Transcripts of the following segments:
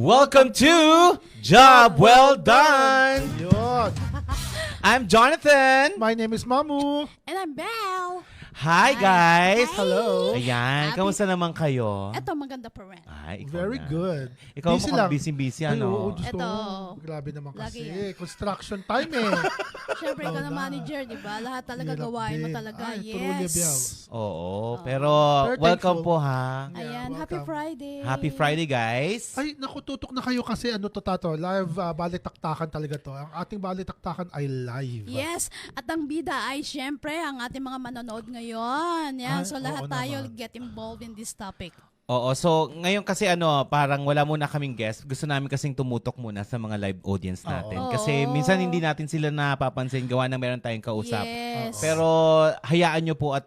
Welcome to Job Well Done! Yun. I'm Jonathan! My name is Mamu. And I'm Belle. Hi guys! Hi. Hello. Ayan, Happy- kamusta naman kayo? Ito, maganda pa rin. Ay, ikaw Very na. good. Ikaw Busy mukhang lang. busy-busy, Ay, oo, ano? Diyos ko. Ito. Grabe naman Lagi kasi. Construction time eh. Siyempre, ikaw na na. manager, di ba? Lahat talaga Hirap gawain mo din. talaga. Ay, truly, Belle. Yes. Oo, pero Very welcome thankful. po ha. Yeah, Ayan, happy welcome. Friday. Happy Friday guys! Ay, nakututok na kayo kasi ano to tato. Live balitaktakan talaga to. Ang ating balitaktakan ay live. Yes. At ang bida ay siyempre ang ating mga manonood ngayon. Yan. Ay, So lahat oo tayo naman. get involved in this topic. Oo, so ngayon kasi parang wala muna kaming guest. Gusto namin kasing tumutok muna sa mga live audience natin. Oo. Kasi minsan hindi natin sila napapansin gawa na meron tayong kausap. Yes. Pero hayaan nyo po at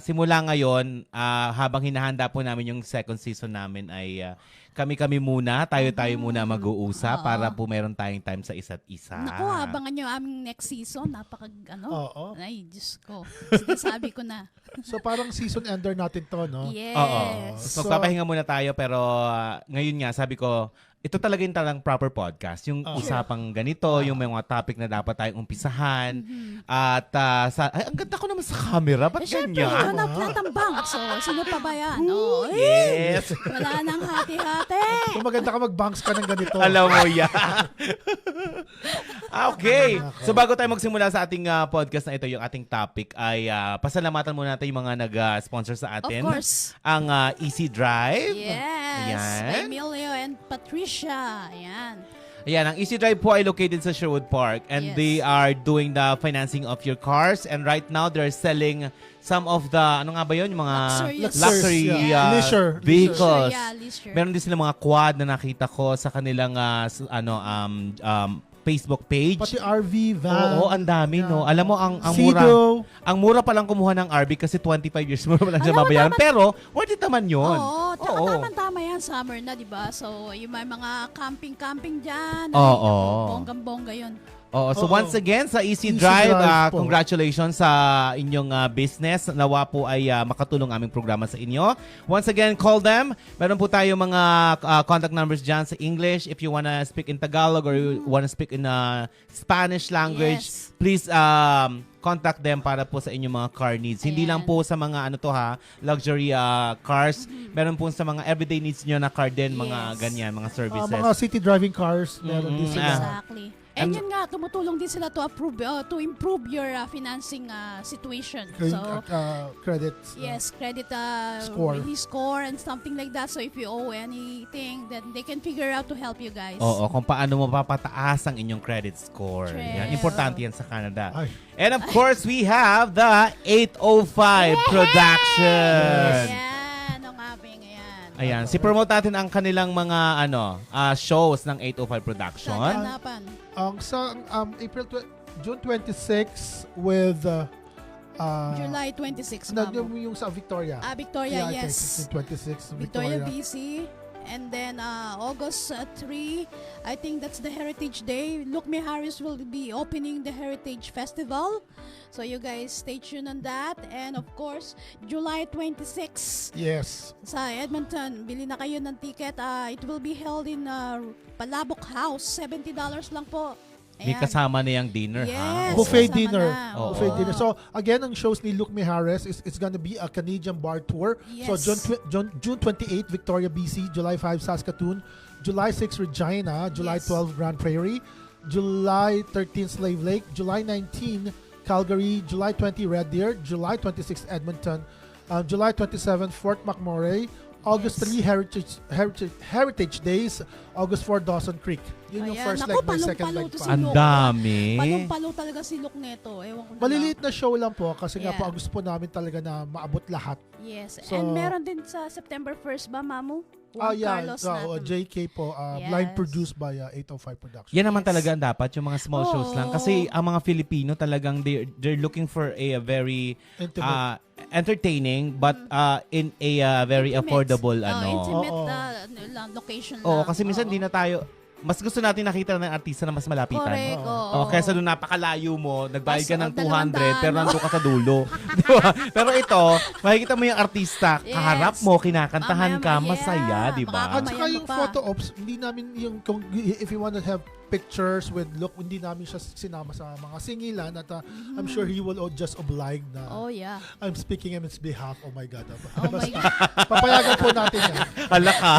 simula ngayon, habang hinahanda po namin yung second season namin ay kami-kami muna, tayo-tayo muna mag-uusap Oo. para po meron tayong time sa isa't isa. Naku, abangan nyo aming next season. Oo. Ay, Diyos ko. Sinasabi ko na. So parang season ender natin to, no? Yes. Oo. So, magpapahinga muna tayo pero ngayon nga sabi ko, ito talaga yung talang proper podcast. Yung usapang ganito, yung mga topic na dapat tayong umpisahan. At ay, ang ganda ko naman sa camera. Ba't Siyempre, ikaw ganyan? na platambang. So, sino pa ba yan? Oh, Yes! wala nang hati-hati. Kung maganda ka mag-banks ka ng ganito. Alam mo yan. Okay. So bago tayo magsimula sa ating podcast na ito, yung ating topic ay pasalamatan muna natin yung mga nag-sponsor sa Of atin. course. Ang Easy Drive. Yes. Ayan. Emilio and Patricia. Ayan. Ayan, ang Easy Drive po ay located sa Sherwood Park and Yes. they are doing the financing of your cars and right now they're selling some of the, ano nga ba yun? Yung mga Luxurious. luxury Yeah. Leisure. vehicles. Yeah, leisure. Meron din sila mga quad na nakita ko sa kanilang Facebook page. Pati RV, van. Oo, ang dami, no? Yeah. Alam mo, ang mura. Sido. Ang mura pa lang kumuha ng RV kasi 25 years mo lang siya Alam mo, babayaran. dapat- Pero, worth it naman yun. Oo, tsaka Oo. tama-tama yan, summer na, di ba? So, yung may mga camping-camping dyan. Oo. Bonggang-bongga yun. Oo, so Oo. once again, sa Easy Easy Drive, Drive po. congratulations sa inyong business. Nawa po ay makatulong aming programa sa inyo. Once again, call them. Meron po tayo mga contact numbers dyan sa English. If you wanna speak in Tagalog or you wanna speak in Spanish language, Yes. please contact them para po sa inyong mga car needs. Hindi Ayan. lang po sa mga luxury cars. Meron po sa mga everyday needs nyo na car din, mga Yes. ganyan, mga services. Mga city driving cars. Meron din sila. Exactly. And yun nga, tumutulong din sila to improve your financing situation. So, Credits. yes, credit Score. release score and something like that. So if you owe anything, then they can figure out to help you guys. Oo, kung paano mo papataas ang inyong credit score. True. Yan, importante yan sa Canada. Ay. And of course, we have the 805 Production. Yan, ang aming ayan. Ayan, si-promote natin ang kanilang mga shows ng 805 Production. Kaganapan. Ang sa June 26 with July 26, yung sa Victoria. Victoria, Yeah, yes. 26 Victoria, Victoria. BC. And then August 3, I think that's the Heritage Day. Look Me Harris will be opening the Heritage Festival. So you guys stay tuned on that. And of course, July 26 Yes. sa Edmonton, bili na kayo ng ticket. It will be held in Palabok House. $70 lang po. May Ayan. kasama na yung dinner, ha? Yes. Buffet kasama dinner. na. Oo. Buffet dinner. So again, ang shows ni Look Me Harris is it's gonna be a Canadian bar tour. So Yes. June 28 Victoria, BC, July 5 Saskatoon, July 6 Regina, July Yes. 12 Grand Prairie, July 13 Slave Lake, July 19 Calgary, July 20 Red Deer, July 26 Edmonton, July 27 Fort McMurray, August Yes. 3 Heritage Days, August 4 Dawson Creek. Yun yung Ayan. first Naku, leg, may second palong-palo leg to pa. si Ang Look. dami. Palong-palo talaga si Look neto. Ewan ko na Maliliit lang. na show lang po kasi nga Yeah. po ang gusto po namin talaga na maabot lahat. Yes. So- And meron din sa September 1st ba, Mamu? Juan Carlos natin. JK po, Yes. blind produced by 805 Production. Yan naman Yes. talaga ang dapat, yung mga small shows lang. Oo. Kasi ang mga Filipino talagang they're looking for a very Intimate. entertaining but in a very Intimate. affordable Intimate Oo. location lang. Oo, kasi minsan di na tayo mas gusto natin nakita ng artista na mas malapitan. Correct, oo. Oh, kesa doon napakalayo mo, nagbayad ka ng Dalawang 200 daan, pero no? nandun ka sa dulo. Di ba? Pero ito, makikita mo yung artista, Yes. kaharap mo, kinakantahan ka, Mamaya, masaya, di ba? At saka Mayan yung pa. photo ops, hindi namin yung, if you want to have pictures with look, hindi namin siya sinama sa mga singilan at I'm sure he will just oblige na Oh, yeah. I'm speaking on his behalf. Oh my God. Oh my God. Papayagan po natin yan. Hala ka.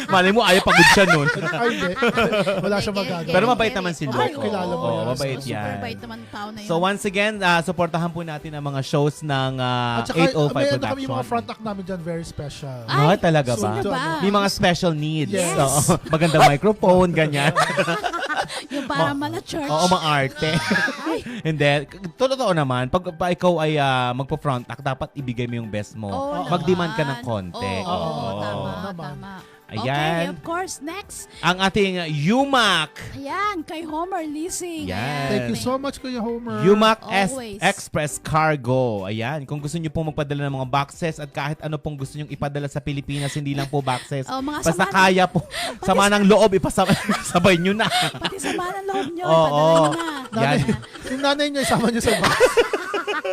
Malay mo, ayaw pagod siya nun. Ay, hindi. Wala siya magagawa. Pero mabait naman si Ay, Loco. kilala mo Oo, yan. mabait Super yan. bait naman ng tao na yun. So once again, supportahan po natin ang mga shows ng At saka, 805 may ano kami Production. yung mga front act namin dyan, very special. Ay, talaga ba? sino ba? May mga special needs. Yes. Oo. Magandang microphone, ganyan. Yung parang mala church. Oo, mga arte. Hindi. Totoo naman, pag ikaw ay magpo-front act, dapat ibigay mo yung best mo. Oo Mag-demand ka naman. ng konti. Oo, tama, Naman. tama. Ayan. Okay, of course, next. Ang ating Yumac. Ayan, kay Homer Leasing. Yan. Thank you so much, Kuya Homer. Yumac Always. Express Cargo. Ayan. Kung gusto nyo pong magpadala ng mga boxes at kahit ano pong gusto nyo ipadala sa Pilipinas, hindi lang po boxes. Oh, mga Basta sama- kaya po. Sama ng loob, ipasabay nyo na. Pati sa ng loob nyo, Oo. ipadala nyo na. Yan. Yung nanay niya, isama niyo sa box.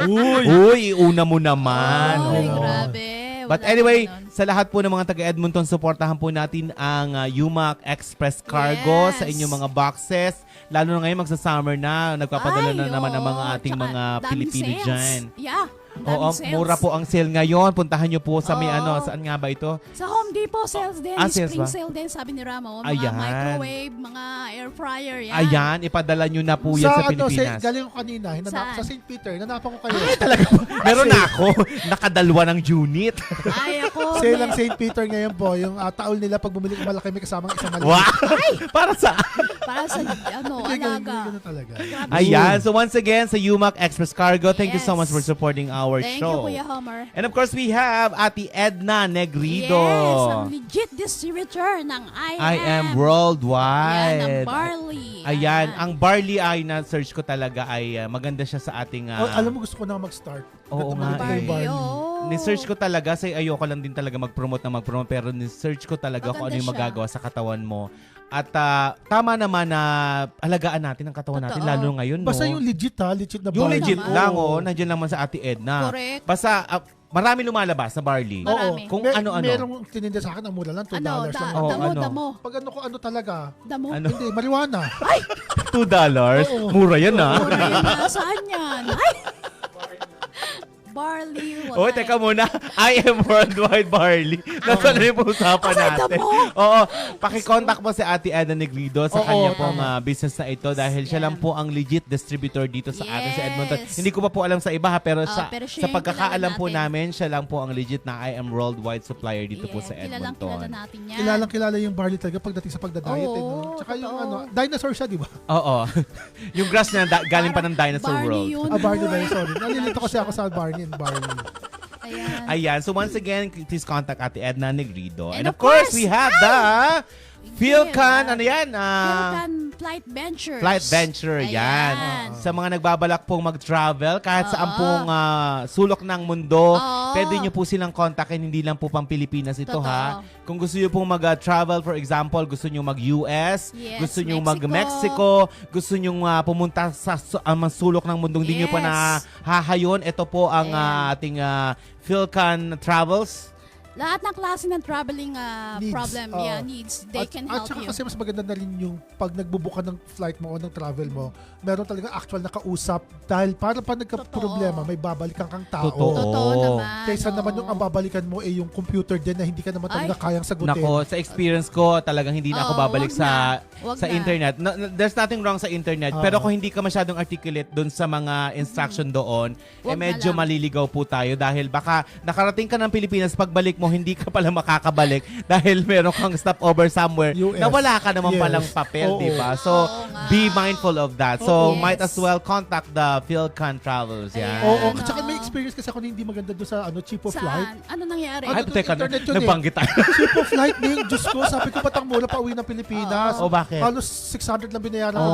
Uy, iuna mo naman. Ay, Oo. grabe. But Wala anyway, naman nun. sa lahat po ng mga taga-Edmonton, supportahan po natin ang Yumac Express Cargo Yes. sa inyong mga boxes. Lalo na ngayon, magsa-summer na. Nagpapadala Ay, na naman ang mga oo. ating Tsaka, mga daming Pilipino sales. dyan. Yeah. Oo, daming sales. mura po ang sale ngayon. Puntahan nyo po sa may Oo. saan nga ba ito? Sa Home Depot, sales din. Sales Spring ba? sale din, sabi ni Ramo. Mga Ayan. microwave, mga air fryer, yan. Ayan, ipadala nyo na po yan sa Pilipinas. Galing ko kanina, Saan? sa St. Peter, nanapan ko kayo. Meron na ako. Nakadalwa ng unit. Ay, ako. Sale ng St. Peter ngayon po, yung taol nila pag bumili ng malaki, may kasamang isang maliit. Wow! Para sa... Para sa, alaga. Ganun talaga. Ayan. So once again, sa Yumac Express Cargo, thank you so Yes. much for supporting our Thank show. you, Kuya Homer. And of course, we have Ate Edna Negrido. Yes, ang legit distributor ng I am worldwide. Yan, ang barley. Ayan, ang barley ay na-search ko talaga ay maganda siya sa ating... Oh, alam mo, gusto ko na mag-start. Oo Ganda nga mo yung barley, barley. oo. Ni-search ko talaga, say ayoko lang din talaga mag-promote, pero ni-search ko talaga kung ano Maganda yung siya. magagawa sa katawan mo. At tama naman na alagaan natin ang katawan natin, Totoo. lalo ngayon, no? Basta yung legit legit na Yung barley. legit naman. lang, nandiyan lang man sa Ate Edna. Correct. Basta, marami lumalabas na barley. Oo. Marami. Kung ano-ano. Merong tininda sa akin, ang mura lang, $2 Ano, lang. Oo, damo, ano? damo. Pag ano ko, ano talaga? Damo. Ano? Hindi, marijuana. $2? Oo. Mura yan, ah. Mura yun na. Saan yan? Ay! Barley. Oy, teka muna. I am worldwide barley. Nasaan na yung usapan Aside natin? mo. Oo. Pakicontact mo si Ate Edna Negrido sa Oo, kanya pong tama. business na ito dahil siya Yan. lang po ang legit distributor dito sa atin sa Edmonton. Yes. Hindi ko pa po alam sa iba ha, pero Pero siya sa yung pagkakaalam kilala po natin. namin, siya lang po ang legit na I am worldwide supplier dito po sa Kilala Edmonton. natin yan. Kilalang-kilala yung barley talaga pagdating sa pagdadiet. Oo, Tsaka yung totoo. dinosaur siya, di ba? Oo. Yung grass niya galing pa ng Dinosaur Barney World. yun. Barney ba yun? Sorry. Nalilito kasi ako sa Barney and Barney. Ayan. Ayan. So once again, please contact Ate Edna Negrido. And And of of course, course, we have the Philcan, ano yan? Philcan Flight Ventures. Flight Venture, yan. Ayan. Sa mga nagbabalak pong mag-travel, kahit saan Oo. pong sulok ng mundo, Oo. pwede nyo po silang kontakin, hindi lang po pang Pilipinas ito Totoo. ha. Kung gusto nyo pong mag-travel, for example, gusto nyo mag-US, Yes, gusto nyo Mexico. mag-Mexico, gusto nyo pumunta sa mga sulok ng mundong hindi nyo pa Yes. na hahayon, ito po ang Ayan. ating Philcan Travels. Lahat ng klase ng traveling Needs. problem, Oo. needs, they can At help saka you. kasi mas maganda na rin yung pag nagbubook ka ng flight mo o ng travel mo, meron talaga actual na kausap dahil para pa nagka-problema, Totoo. may babalikan kang tao. Totoo. Totoo naman. Kaysa oo. naman yung ang babalikan mo ay yung computer din na hindi ka naman talaga Ay. kayang sagutin. Nako, sa experience ko, talagang hindi na ako Oo, babalik wag sa na. Wag sa na. internet. There's nothing wrong sa internet, Oo. pero kung hindi ka masyadong articulate doon sa mga instruction doon, Wag na medyo lang. maliligaw po tayo dahil baka nakarating ka ng Pilipinas, pagbalik mo, hindi ka pala makakabalik dahil meron kang stopover somewhere US. na wala ka naman Yes. palang papel, Oo. di ba? So, Oo nga. be mindful of that. So, Yes. might as well contact the Philcan Travels. Yan. Oo, Ayan, at saka may oo. experience kasi ako na hindi maganda doon sa cheap of flight. Saan? Ano nangyari? Ay, Ano, teka, internet yun eh. nabanggit tayo. Cheap of flight din, Diyos ko, sabi ko batang mura pa uwi ng Pilipinas. Oo, bakit? Halos 600 lang binayaran ko.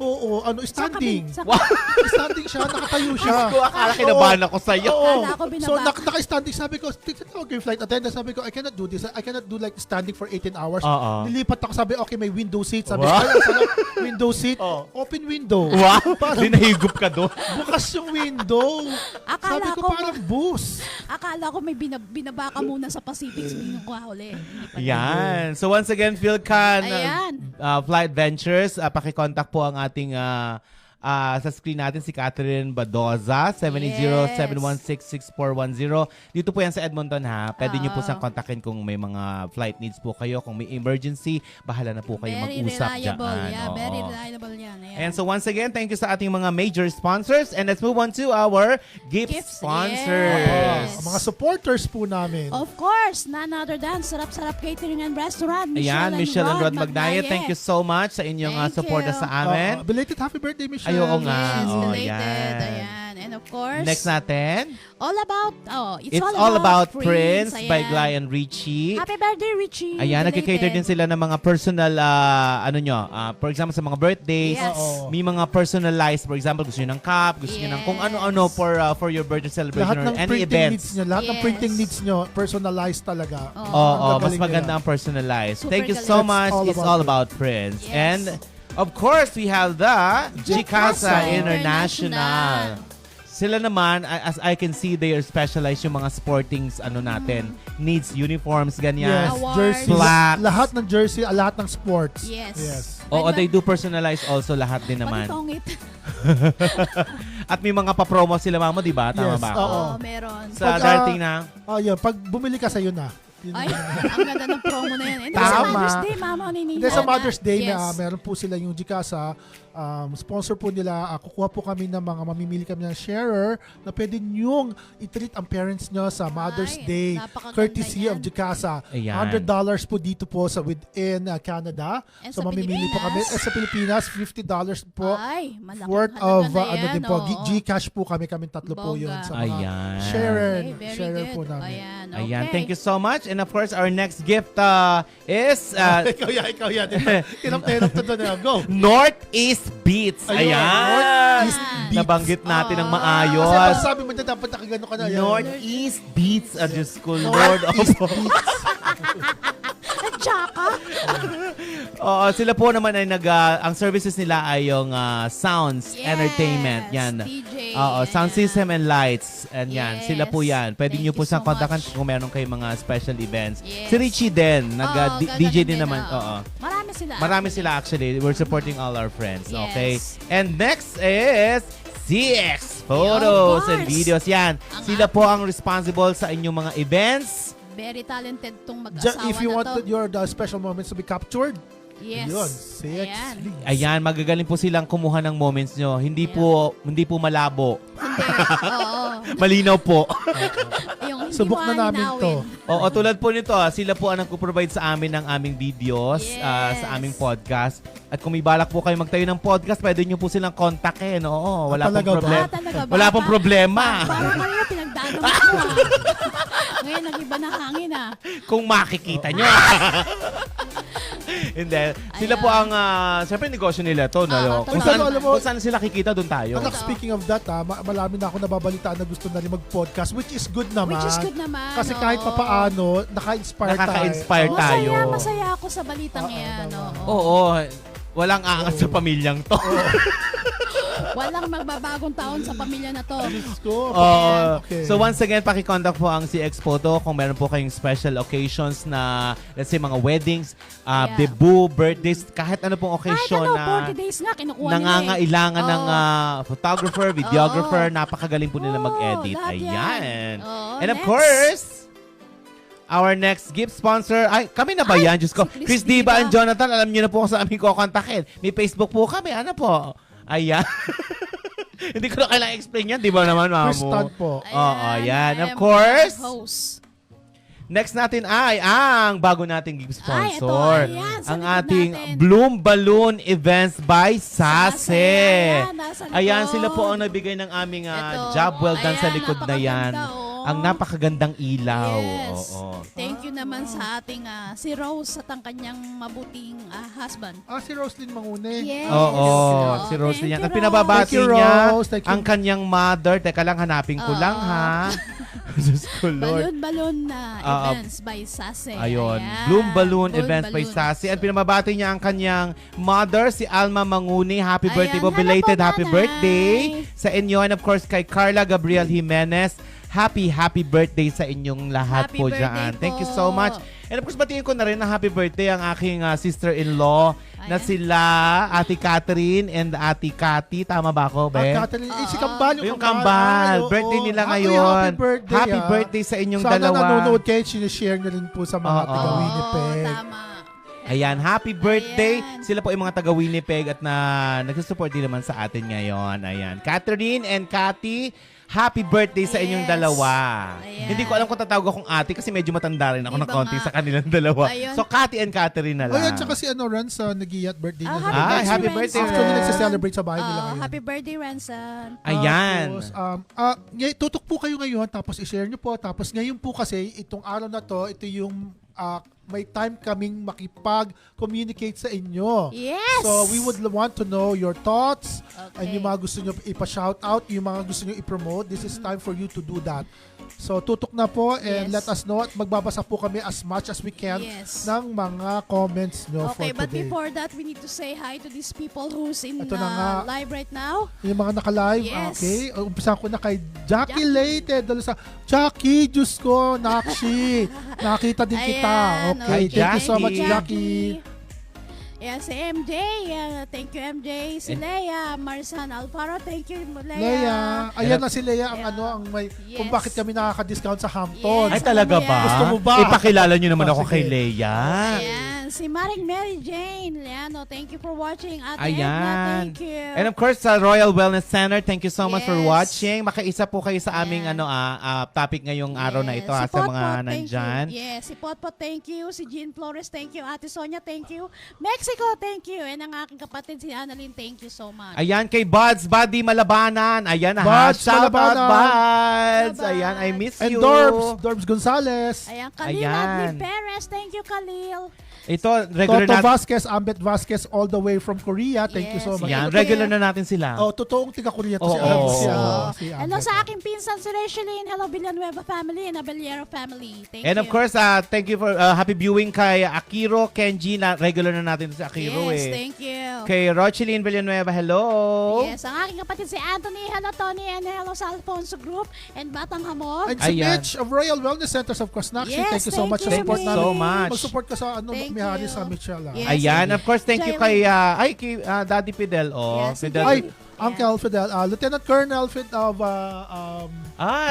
Oo. Oo, standing. Wow. Standing siya, nakatayo siya. Ko, akala kinabahan ako sa'yo. Oo. Akala ko binaba. So, naka-standing, sabi ko, tawag yung flight then sabi ko, I cannot do this. I cannot do like standing for 18 hours. Oo. Nilipat ako, sabi, okay, may window seat. Sabi Wow. ko, "Ay, sarap, window seat, Oh. open window. Wow! Parang Dinahigup ka doon. bukas yung window. Sabi ko, parang bus. Akala ko may binaba ka muna sa Pacific Swing ko huli. Hindi pala. Yan. So once again, Philcan Ayan. Flight Ventures, pakicontact po ang ating sa screen natin si Catherine Badoza, 780-716-6410. Dito po yan sa Edmonton ha. Pwede niyo po siyang kontakin kung may mga flight needs po kayo. Kung may emergency, bahala na po kayo Very mag-usap dyan. reliable. Yeah, Oo. very reliable yan. Ayan. And so once again, thank you sa ating mga major sponsors. And let's move on to our gift Gifts, sponsors. yes. Ang mga supporters po namin. Of course, none other than Sarap-Sarap Catering and Restaurant. Ayan, Michelle and Rod Magdaya, thank you so much sa inyong Thank suporta you. sa amin. Belated happy birthday, Michelle. Ay, oo nga. Yes, Oh, belated. yan. Ayan. And of course, Next natin, all about, it's all about Prince Ayan. by Gly and Richie. Happy birthday, Richie. Ayan, Belated. nagkikater din sila ng mga personal, for example, sa mga birthdays. Yes. Oo. May mga personalized, for example, gusto nyo ng cup, gusto nyo ng kung Yes. ano-ano for your birthday celebration Lahat or ng any printing needs events. nyo, lahat ng Yes. printing needs nyo, personalized talaga. Oo. Oo, Ang mas gagaling maganda nila. ang personalized. Super Thank you galing. so It's much. all It's about all about Prince. Yes. And of course, we have the Jicasa Jicasa International. Sila naman, as I can see, they are specialized yung mga sportings natin. Needs, uniforms, ganyan. Yes, Awards. jersey. Plaques. Lahat ng jersey, lahat ng sports. Yes. Oo, they do personalize also lahat din naman. Palitongit. At may mga pa-promo sila, mama, di ba? Tama Yes, ba? oo. Oo, meron. Sa Pag, darating na. Yun, pag bumili ka sa'yo na. Yun Ay, ang ganda ng promo na yan. Hindi Tama. sa Mother's Day, Mama Nini. Hindi, sa Mother's Day Yes. na meron po sila yung Jicasa, sponsor po nila, kukuha po kami ng mga mamimili kami ng sharer na pwede nyong i-treat ang parents nyo sa Mother's Ay, Day napakaganda courtesy yan. of Jicasa. Ayan. $100 po dito po sa within Canada. And So sa mamimili po kami. Pilipinas? Sa Pilipinas, $50 po. Ay, malaking Worth halaga of na yan. din po. Oo. Gcash po kami tatlo po yun Bongga. sa mga Ayan. sharer, Okay, very sharer good. po namin. Ayan, okay. Ayan, thank you so much. And of course, our next gift is ikaw yan. Tinap to doon. Go! Northeast Beats. Ayun, Ayan. Northeast Beats. Nabanggit natin ng Oo. Kasi maayos. pag sabi mo na dapat nakagano ka na yan. Northeast Beats. Diyos ko, Lord of At tsaka, Oo, sila po naman ay ang services nila ay yung sounds, yes, entertainment, yan. DJ, Oo, sound ayan. system and lights. And yan, Yes. sila po yan. Pwede Thank nyo po you siyang so kontakan much. kung meron kayong mga special events. Yes. Si Richie din, Oo, DJ gagaling din naman. oo. Oo. Marami sila. Marami sila actually. We're supporting all our friends. Yes. Okay? And next is CX Photos Of and course. Videos. Yan. Ang Sila po ang responsible sa inyong mga events. Very talented tong mag-asawa If you na want to. your special moments to be captured, Yes. yun, CX Ayan. Leads. Ayan, magagaling po silang kumuha ng moments nyo. Hindi po malabo. Hindi. Oo. Malinaw po. Yung hindi Subok mo na namin to. aaninawin. Oo, tulad po nito, sila po ang nagpo-provide sa amin ng aming videos Yes. sa aming podcast. At kung may balak po kayo magtayo ng podcast, pwede nyo po silang kontakin. Oo, wala pong talaga ba? problema. Talaga ba? Wala pong problema. Parang kanina pinagdadam ko. Ngayon, nag-iba na hangin Kung makikita nyo. Hindi. Sila Ayan. po ang, siyempre negosyo nila to. No? totoo. Kung saan, Alam mo- kung saan sila kikita, doon tayo. Anak, speaking of that, malami na ako nababalitaan na gusto na rin mag-podcast, which is good naman. Which is good naman. Kasi oo. kahit papaano, naka-inspire tayo. Nakaka-inspire Oo. tayo. Masaya ako sa balitang yan. tama. Oo. Oo. Walang aangat sa pamilyang to. Walang magbabagong taon sa pamilya na to. Diyos ko. Oo. Okay. So once again, pakicontact po ang CX Photo kung meron po kayong special occasions na, let's say, mga weddings, Yeah. debut, birthdays, kahit ano pong Kahit occasion ano, na 40 days nga, kinukuha nila nangangailangan ng Oo. photographer, videographer, napakagaling po nila Oo, mag-edit. lahat yan. Ayan. Oo, And of next. course, our next gift sponsor, kami na ba yan? Diyos ko, si Chris Chris Diba Diba. and Jonathan, alam niyo na po kung sa aming kukontakin. May Facebook po kami, ano po? Ayan. Hindi ko na kailangan explain yan, di ba naman, mamo? Tristan po. Oo, yan. I Of am course. the host. Next natin ay ang bago nating gift sponsor. Ay, ito, ayan, sa ang likod ating natin. Bloom Balloon Events by Sase. Ayan, nasa likod. Ayan, sila po ang nagbigay ng aming Ito. job well done sa Ayan, likod na yan. napakaganda, oo. Ang napakagandang ilaw. Yes. Oo. Thank you naman sa ating si Rose at ang kanyang mabuting husband. Si Roslyn Mangune. Yes. Oo, si Thank Roslyn yan. you, Ang pinababati Thank you, niya, Rose. Thank you. ang kanyang mother. Teka lang, hanapin ko Oo. lang ha. Diyos ko, Lord. Balloon na events by Sase. Ayun. Ayan. Bloom Balloon Bloom Events by Balloon. Sassy. At pinamabati niya ang kanyang mother, si Alma Manguni. Happy Ayan. birthday po. Hello Belated po, happy Nanay. birthday sa inyo. And of course, kay Carla Gabriel Jimenez. Happy birthday sa inyong lahat Happy po birthday dyan. po. Thank you so much. And of course, batiin ko na rin na happy birthday ang aking sister-in-law na Ayan. sila Ate Catherine and Ate Cathy. Tama ba ako, be? Catherine, si Kambal, Yung Kambal. Birthday nila ngayon. Happy birthday. Happy birthday sa inyong Sana dalawa. nanonood kayo, sinishare nyo rin po sa mga Oo. taga Oo, Winnipeg. tama. Ayan, happy birthday. Ayan. Sila po yung mga taga Winnipeg at nagsusupport din naman sa atin ngayon. Ayan. Catherine and Cathy, happy birthday sa inyong Yes. dalawa. Ayan. Hindi ko alam kung tatawag akong ate kasi medyo matanda rin ako ng Iba konti nga. sa kanilang dalawa. Ayun. So, Cathy and Catherine na Oh, lang. yan, tsaka si Renz, nag-iyat birthday Ah, niya. happy Ay, happy birthday, birthday, Ransom. Actually, Renz. nagsa-celebrate sa bahay nila ngayon. Happy birthday, Ransom. Ayan. Tapos, tutok po kayo ngayon, tapos i-share nyo po. Tapos ngayon po kasi, itong araw na to, ito yung may time kaming makipag-communicate sa inyo. Yes! So, we would want to know your thoughts and Okay. yung mga gusto nyo ipa-shout out, yung mga gusto nyo i-promote. This is time for you to do that. So, tutok na po and Yes. let us know at magbabasa po kami as much as we can Yes. ng mga comments nyo Okay, for but today. before that, we need to say hi to these people who's in Ito na nga. live right now. Yung mga naka-live, Yes. okay? Umpisahan ko na kay Jackie Jackie. Leyte. Dalo sa Jackie, Diyos ko, Nakshi. Nakita din kita. Ayan, Okay, thank you so Jackie. much, Jackie. Yeah, si MJ. Thank you, MJ. Si Leia. Marsan Alfaro. Thank you, Leia. Leia. Ayan na si Leia ang Yeah. ang may Yes. kung bakit kami nakaka-discount sa Hampton. Ay, Yes. talaga Alam mo ba? yan. Gusto mo ba? Ipakilala nyo naman Oh, ako kay sige. Leia. Ayan, si Maring Mary Jane. Leano, thank you for watching. Ate Edna, Ayan. thank you. And of course, sa Royal Wellness Center, thank you so much for Yes. watching. Makaisa po kayo sa aming Ayan. topic ngayong araw na ito Si sa Potpot, mga thank nandyan. you. Yes, si Potpot, thank you. Si Jean Flores, thank you. Ate Sonia, thank you. Mexico, thank you. And ang aking kapatid, si Annalyn, thank you so much. Ayan, kay Buds, Buddy Malabanan. Ayan na ha. Buds Shout out, Malabanan. Buds. Buds. Ayan, I miss And you. Dorbs Gonzalez. Ayan, Khalil Ayan. Adli Perez, thank you, Khalil. Ito, regular Toto na. Vasquez, Ambet Vasquez, all the way from Korea. Thank you so Yes. much. Yan, Thank you, regular Kuya. na natin sila. Oh, totoong tiga-Korea to Oo. si Ambet. Oo. Si Hello Ambet. sa aking pinsan, si Rachelyn. Hello, Villanueva family and Abellero family. Thank And you. of course, thank you for happy viewing kay Akiro Kenji. Regular na natin si Akiro yes, eh. thank you. Kay Rocheline Villanueva, hello. Yes, ang aking kapatid si Anthony. Hello, Tony. And hello sa Alfonso Group and Batang Hamog. And si Ayan. Mitch of Royal Wellness Centers of Nakshi. Yes, thank you so thank much sa you, support Mitch. namin. So much. Mag-support ka sa Thank Mihari you. sa Mitchell. Yes. Ayan, of course, thank you kay Jailen. kay Daddy Fidel. Oh, Yes, Fidel. Ay, Yeah. Uncle Fidel, Lieutenant Colonel of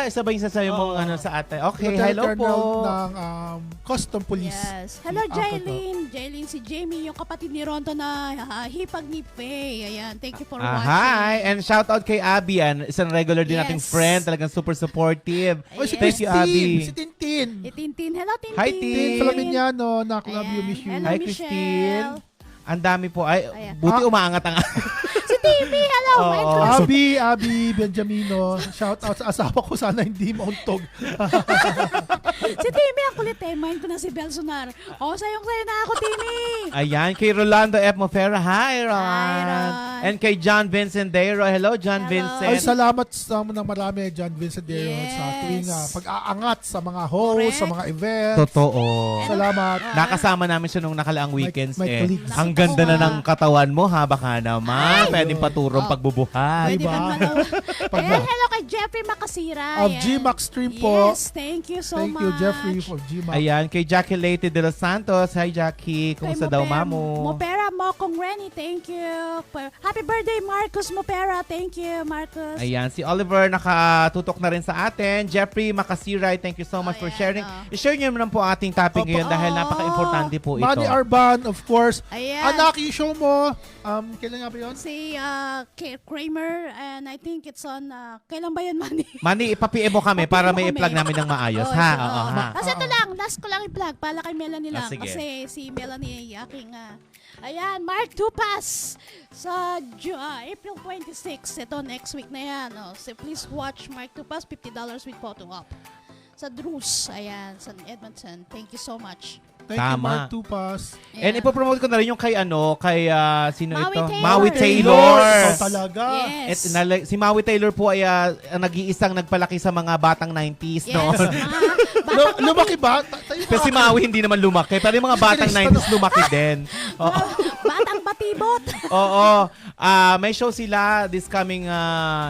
Isa ba yung sasabi mong Oo. sa ate? Okay, Lieutenant hello po. Colonel ng Custom Police. Yes. Hello, Uncle Jailin. Jailin, si Jamie, yung kapatid ni Ronto na hipag ni Faye. Ayan, thank you for Hi, watching. and shout out kay Abby, isang regular din Yes. nating friend, talagang super supportive. Oh, si Ayan. Thank you, Christine, Abby. si Tintin. Tintin. Hello, Tintin. Hi, Tin Tin. Flaminiano, na love you, Ayan. miss you. Hello, Hi, Michelle. Christine. Ang dami po. Ay, Ayan. buti umaangat ang... Si Timmy, hello. Oo. my friend. Abby Benjamino, shout out sa asawa ko, sana hindi mauntog. Si Timmy, ang kulit eh. Mind ko na si Belsonar. O, sayong-sayo na ako, Timmy. Ayan, kay Rolando F. Mofera. Hi, Ron. Hi, Ron. And kay John Vincent Dero. Hello, John Hello. Vincent. Ay, salamat sa ng marami, John Vincent Dero, Yes. sa tuwing pag-aangat sa mga hosts, sa mga events. Totoo. Salamat. Nakasama namin siya nung nakalaang weekends my eh. colleagues. Ang Nakita ganda ko na nga. ng katawan mo ha, baka naman. Ay. Pwedeng paturong Oh. pagbubuhay. Pwede Diba? bang Ayan, hello kay Jeffrey Makasira. Of Ayan. GMAX Stream po. Yes, thank you so Thank much. you, Jeffrey, for GMAX. Ayan, kay Jackie Leyte de los Santos. Hi, Jackie. Kay Kumusta daw, mamu? Mopera Mokong Renny, thank you. Happy birthday, Marcus Mopera. Thank you, Marcus. Ayan, si Oliver nakatutok na rin sa atin. Jeffrey Makasiray, thank you so much for Ayan, sharing. oh. I-share nyo naman po ang ating topic Opo. ngayon dahil napaka-importante po ito. Manny Arban, of course. Ayan. Anak, yung show mo, kailan nga ba yun? Si Kramer, and I think it's on, kailan ba yun, Manny? Manny, ipapie mo kami para may Kami. i-plug namin ng maayos, Oh, ha? ito, Oo, oh. ha? Kasi ito lang, last ko lang i-plug para kay Melanie lang. sige. Kasi si Melanie, aking, ayan, Mark Tupas sa April 26. Ito, next week na yan. Oh. So please watch Mark Tupas, $50 with photo op. Sa Drews, ayan, sa Edmonton. Thank you so much. Thank you, Tama. Mark Tupas. And Yeah. ipopromote ko na rin yung kay sino Maui ito? Taylor. Maui Taylor. Taylor. Ikaw talaga. Yes. Si Maui Taylor po ay ang nag-iisang nagpalaki sa mga batang 90s Yes. noon. Lumaki ba? Tayo Pero si Maui hindi naman lumaki. Pero yung mga batang 90s lumaki din. Oo. Batang batibot. Oo. May show sila this coming,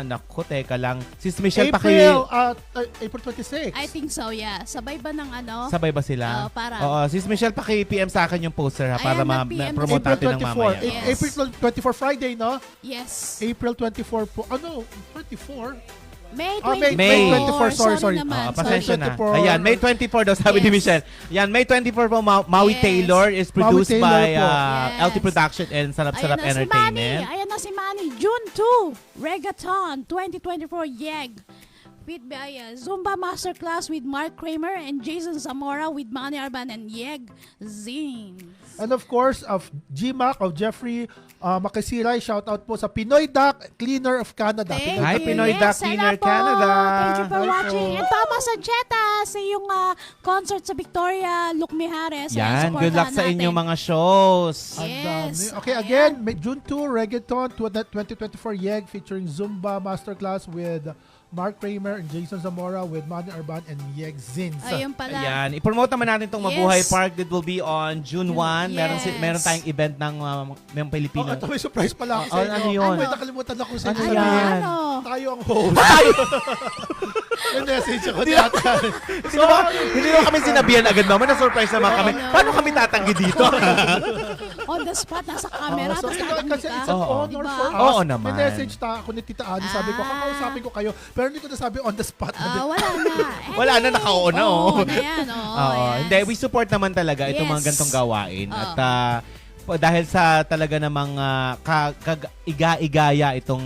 naku, teka lang. Si Michelle April 26. I think so, yeah. Sabay ba ng ano? Sabay ba sila? Parang. Oo. Si Michelle PM sa akin yung poster ha, para Ayan, nag-PM ma-promote April natin ng 24. mamaya. Yes. April 24 Friday, no? Yes. April 24 po. Ano? 24? May May 24. May 24, sorry. naman. Pasensya na. 24. Ayan, May 24 daw sabi ni Yes. Michelle. Ayan, May 24 po, Maui Yes. Taylor is produced Taylor by po. Yes. LT Production and Sarap-Sarap Ayan na si Entertainment. Manny. Ayan na si Manny. June 2, Reggaeton 2024 YEG. With by Zumba Masterclass with Mark Kramer and Jason Zamora with Manny Arban and YEG Zing. And of course, of GMAC, of Jeffrey Makisiray, shout out po sa Pinoy Duck Cleaner of Canada. Thank Hi, you. Pinoy Duck Yes, Cleaner hello po. Canada. Thank you for Hi watching. po. And Thomas Ancheta sa iyong concert sa Victoria, Luke Mijares. Ayan, Yan, good luck sa supportahan inyong natin. mga shows. Ang Yes. dami. Okay, Ayan. again, June 2, Reggaeton 2024 YEG featuring Zumba Masterclass with Mark Kramer and Jason Zamora with Manny Arban and YEG Zins. Ayun pala. Ayan, i-promote naman natin itong Yes. Mabuhay Park that will be on June 1. Yes. Meron tayong event ng mga Pilipino. Ito may surprise pala ako sa inyo. ano yun? May nakalimutan ako sa inyo. Ano sabihin. yan? Ano? Tayo ang host. May message ako dito. Hindi naman kami sinabihan agad naman. Na-surprise naman kami. no. Paano kami tatanggi dito? On the spot, nasa camera. So, tapos ito, tatanggol kasi ka. it's an Oo. honor Diba? for us. Oo naman. May message ako ni Tita Ani. Sabi ko, kakausapin ko kayo. Pero hindi ko nasabi on the spot. Wala na. Wala na, nakauo na, oh. Oo, na yan. Oo, yes. hindi, we support naman talaga itong mga Yes. gantong gawain. Oo. At dahil sa talaga namang iga-igaya itong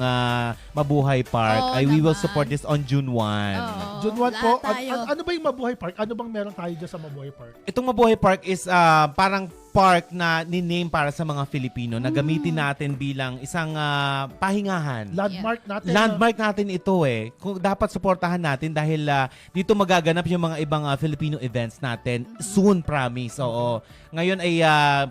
Mabuhay Park, Oo we will naman. support this on June 1. Oo, June 1 po. lahat tayo. Ano ba yung Mabuhay Park? Ano bang meron tayo dyan sa Mabuhay Park? Itong Mabuhay Park is parang park na ni-name para sa mga Filipino na gamitin natin bilang isang pahingahan. Landmark natin. Landmark natin ito eh. Kung dapat suportahan natin dahil dito magaganap yung mga ibang Filipino events natin. Soon, promise. Oo. Ngayon ay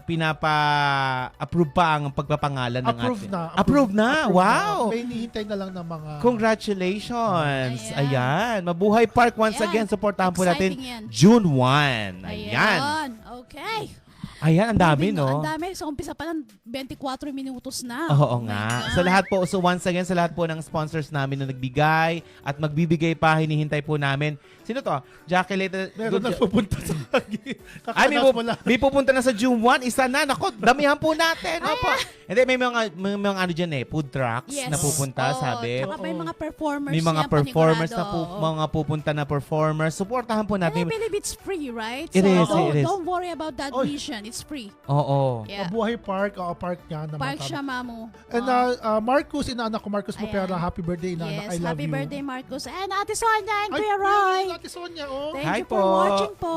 pinapa-approve pa ang pagpapangalan ng Approve ating... na. Approve na? Wow! May hinihintay na lang ng mga... Congratulations! Ayan. Ayan. Mabuhay Park once Ayan. again. Supportahan po natin Exciting yan. June 1. Ayan. Okay. Ayan, ang dami, Moving on. no? Ang dami. So, umpisa pa ng 24 minutos na. Oo Oh my nga. God. Sa lahat po, so once again, sa lahat po ng sponsors namin na nagbigay at magbibigay pa, hinihintay po namin. Sino to? Jackie Later. Meron na pupunta sa lagi. Ay, Kakanas mo lang. may pupunta na sa June 1. Isa na. Nako, damihan po natin. Opo. Hindi, may mga ano dyan eh. Food trucks Yes. na pupunta, Oo, sabi. Tsaka may mga performers May mga yan, performers na panigurado. mga pupunta na performers. Supportahan po And I natin. believe it's free, right? It is, don't, it is. Don't worry about that Oy. admission. It's free. Oo. Yeah. Mabuhay Park. Oo, park niya naman. Park tama. siya, mamu. And Marcus, inaanak ko, Marcus Mopera. Ayan. Happy birthday, inaanak. Yes, I love happy you. birthday, Marcos. And Ate Sonia and Ay, Kuya Roy. Ate Sonia, oh. Thank Hi you po. for watching po.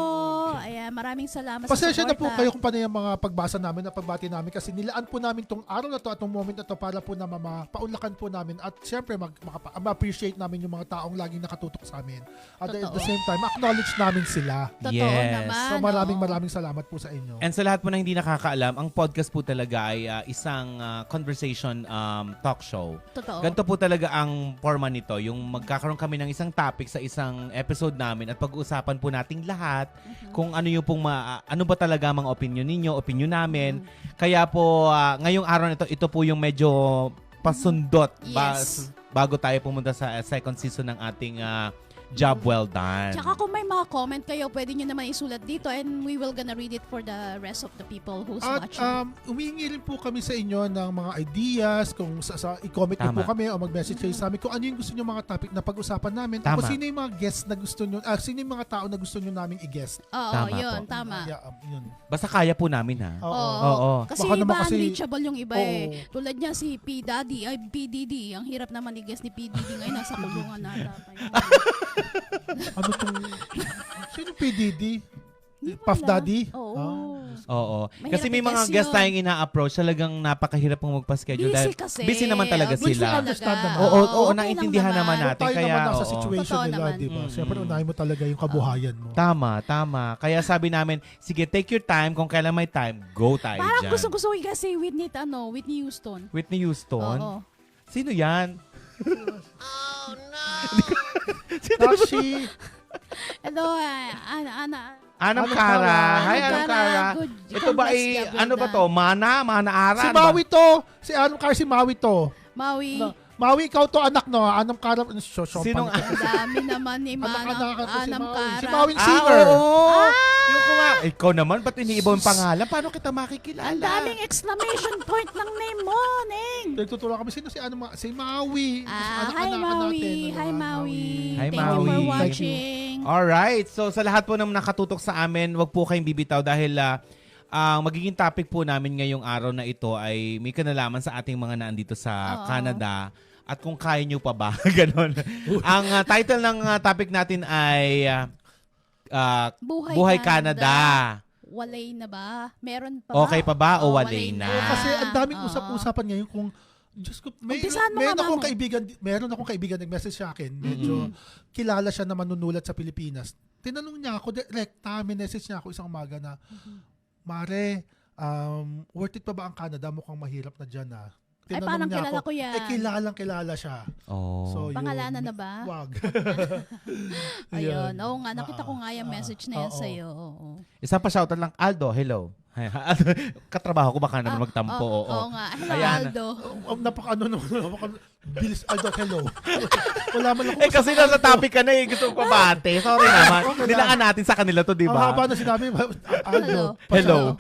Ayan, maraming salamat Pasensya sa na po suporta. kayo kung paano yung mga pagbasa namin na pagbati namin kasi nilaan po namin tong araw na to at tong moment na to para po na paunlakan po namin at syempre ma-appreciate namin yung mga taong laging nakatutok sa amin. At at the Totoo. same time, acknowledge namin sila. Totoo Yes. naman. So maraming salamat po sa inyo. And sa lahat po na hindi nakakaalam, ang podcast po talaga ay isang conversation talk show. Totoo. Ganito po talaga ang forma nito. Yung magkakaroon kami ng isang topic sa isang episode namin at pag-uusapan po nating lahat kung ano yung pong ano ba talaga mga opinion ninyo, opinion namin. Kaya po ngayong araw nito, ito po yung medyo pasundot Yes. bago tayo pumunta sa second season ng ating Job Well Done. Tsaka kung may mga comment kayo, pwede nyo naman isulat dito and we will gonna read it for the rest of the people who's At watching. umihingi rin po kami sa inyo ng mga ideas, kung i-comment niyo Tama. po kami o mag-message kayo sa amin kung ano yung gusto niyo mga topic na pag-usapan namin. Tama. Tapos sino yung mga guests na gusto niyo, sino yung mga tao na gusto niyo naming i-guest. Oo, Tama yun, po. tama. Yeah, yun. Basta kaya po namin ha. Oo. Oo. Kasi Baka yung naman iba, kasi- unreachable yung iba eh. Oo. Tulad niya si P. Daddy, ay P. Diddy. Ang hirap naman i-guess ni P. Diddy ngayon, nasa kulungan na ata. Ano tong... Sino PDD? Puff wala. Daddy? Oo. Oo. Mahirap Kasi may mga i-guess guest yun. tayong ina-approach, talagang napakahirap pong magpa-schedule. Busy dahil kasi. busy naman talaga Which we sila. understand naman. Oo, Okay lang naintindihan naman natin. Tayo Kaya, naman nasa oo. situation Totoo nila, naman. di ba? Mm-mm. Siyempre, unahin mo talaga yung kabuhayan mo. Tama. Kaya sabi namin, sige, take your time. Kung kailan may time, go tayo Parang dyan. gusto ko kasi Whitney Houston. Whitney Houston? Oo. Sino yan? Tashi, Hello, Anam Anam Cara. Cara. Hi, Anam Cara. Ito ba ay, ano ba to? Mana Ara? si Ano ba? Maui to. Si Anong Kar, si Maui to. Maui. No. Maui, ikaw to anak, no? Anong Kar, Sinong Ang dami naman ni anak si Anam Maui. Cara. Si Maui singer. Oo. Yung ikaw naman, ba't iniiba yung pangalan? Paano kita makikilala? Ang daming exclamation point ng name mo, Neng. Nagtutulungan kami. Sino si si Maui? Hi, Maui. Hi, Maui. Hi, Thank you for Maui. watching. Alright. So, sa lahat po ng nakatutok sa amin, wag po kayong bibitaw dahil ang magiging topic po namin ngayong araw na ito ay may kinalaman sa ating mga naandito sa Oo. Canada. At kung kaya nyo pa ba, ganon. Ang title ng topic natin ay Buhay Canada. Walay na ba? Meron pa ba? Okay pa ba o Oo, walay na? Kasi ang daming Oo. usap-usapan ngayon kung Diyos ko, Umpisahan mo meron nga, akong Mamo. kaibigan nag-message sa akin. Medyo kilala siya na manunulat sa Pilipinas. Tinanong niya ako, direkta, message niya ako isang umaga na, Mare, worth it pa ba ang Canada? Mukhang mahirap na dyan Ay, parang niya kilala ako, ko yan. kilala siya. Oh. So, yun. Pangalanan na ba? Wag. Ayun. Oo nga, nakita ko nga yung message na yan oo. sa'yo. Oo. Isa pa shoutout lang, Aldo, hello. Katrabaho ko baka naman magtampo. Oo. Oo nga. Hello, Ayan. Aldo. Bilis, Aldo, hello. Wala man ako. Kasi nasa topic ka na gusto ko pabate. Sorry naman. Nilaan natin sa kanila to, di Ang ba? haba na sinabi, Aldo. Hello.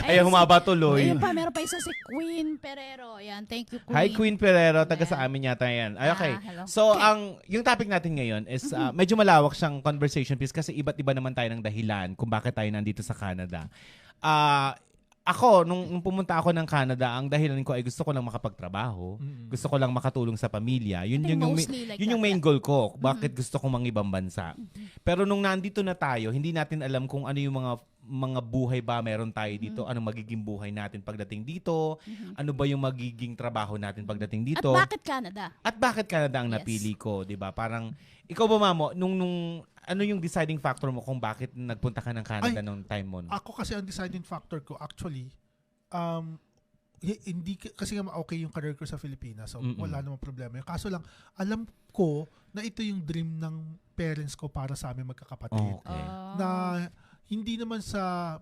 Ay, humaba Ayun tuloy. pa, meron pa isa si Queen Perero. Ayan, thank you, Queen. Hi, Queen Ferrero. Taga Ayan. sa amin yata yan. Ay, okay. Hello. So, Okay. yung topic natin ngayon is medyo malawak siyang conversation piece kasi iba't iba naman tayo ng dahilan kung bakit tayo nandito sa Canada. Ako, nung pumunta ako ng Canada, ang dahilan ko ay gusto ko lang makapagtrabaho. Gusto ko lang makatulong sa pamilya. Yun I think yung mostly like yun yung that, main goal ko. Bakit gusto ko mangibang bansa. Pero nung nandito na tayo, hindi natin alam kung ano yung mga buhay ba meron tayo dito, anong magiging buhay natin pagdating dito, ano ba yung magiging trabaho natin pagdating At dito. bakit Canada? At bakit Canada ang Yes. napili ko, 'di ba? Parang ikaw ba, Mamo, nung ano yung deciding factor mo kung bakit nagpunta ka ng Canada nung time mo? Ako kasi ang deciding factor ko actually hindi kasi nga okay yung career ko sa Pilipinas, so wala namang problema. Yung kaso lang alam ko na ito yung dream ng parents ko para sa aming magkakapatid. Okay. Na hindi naman sa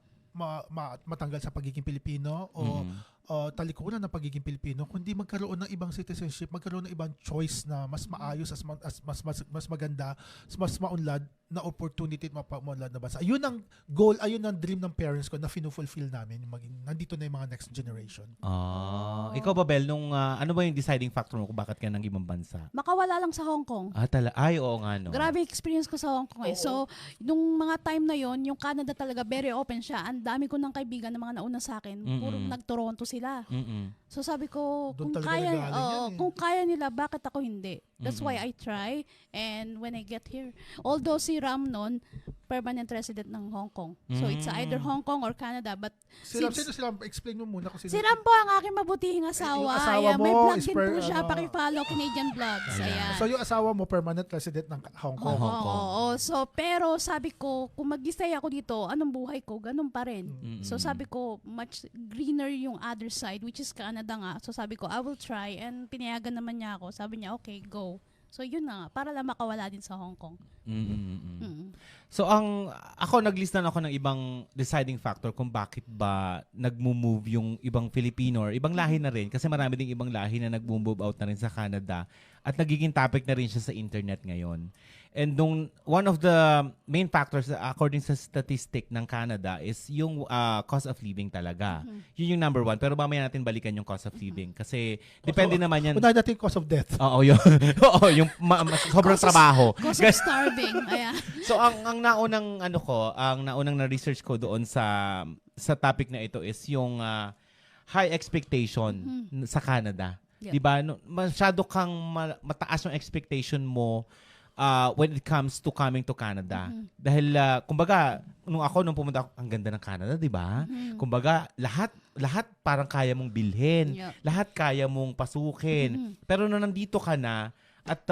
matanggal sa pagiging Pilipino o talikuran ng pagiging Pilipino, kundi magkaroon ng ibang citizenship, magkaroon ng ibang choice na mas maayos, mas maganda, mas maunlad na opportunity at mapaunlad na bansa. Ayun ang goal, ayun ang dream ng parents ko na finu-fulfill namin. Nandito na yung mga next generation. Ikaw ba, Bel, nung ano ba yung deciding factor mo kung bakit ka nang ibang bansa? Makawala lang sa Hong Kong. Ay, oo nga, no. Grabe experience ko sa Hong Kong eh. So, nung mga time na yon, yung Canada talaga very open siya. Ang dami ko ng kaibigan na mga nauna sa akin, puro nag-Toronto sila. So sabi ko, Doon kung talaga kaya, nagaling yan eh. kung kaya nila, bakit ako hindi? That's why I try. And when I get here, although si Ram noon, permanent resident ng Hong Kong. So it's either Hong Kong or Canada. But Sino sila? Explain mo muna kasi si Ram po ang aking mabutihing asawa. Yung asawa Ayan, may mo vlog is din po siya. Paki-follow Canadian Vlogs. Ayan. So yung asawa mo permanent resident ng Hong Kong. Hong Kong. Oo. So, pero sabi ko, kung mag-stay ako dito, anong buhay ko? Ganun pa rin. So, sabi ko, much greener yung other side, which is Canada nga. So, sabi ko, I will try. And pinayagan naman niya ako. Sabi niya, okay, go. So, yun na nga. Para lang makawala din sa Hong Kong. So ako naglistan ako ng ibang deciding factor kung bakit ba nagmo-move yung ibang Filipino or ibang lahi na rin kasi marami ding ibang lahi na nagmo-move out na rin sa Canada at nagiging topic na rin siya sa internet ngayon. And one of the main factors according sa statistic ng Canada is yung cost of living talaga. Yun yung number one. Pero mamaya natin balikan yung cost of living kasi depende naman yan. Unahin natin yung cause of death. Oo, yun. Oo, yung sobrang trabaho. Cause of starving. Ayan. So ang naunang na-research ko doon sa topic na ito is yung high expectation sa Canada. Yeah. 'Di ba? Masyado kang mataas yung expectation mo when it comes to coming to Canada. Dahil, kumbaga, nung pumunta ako, ang ganda ng Canada, di ba? Kumbaga, lahat parang kaya mong bilhin. Yep. Lahat kaya mong pasukin. Pero nung nandito ka na, at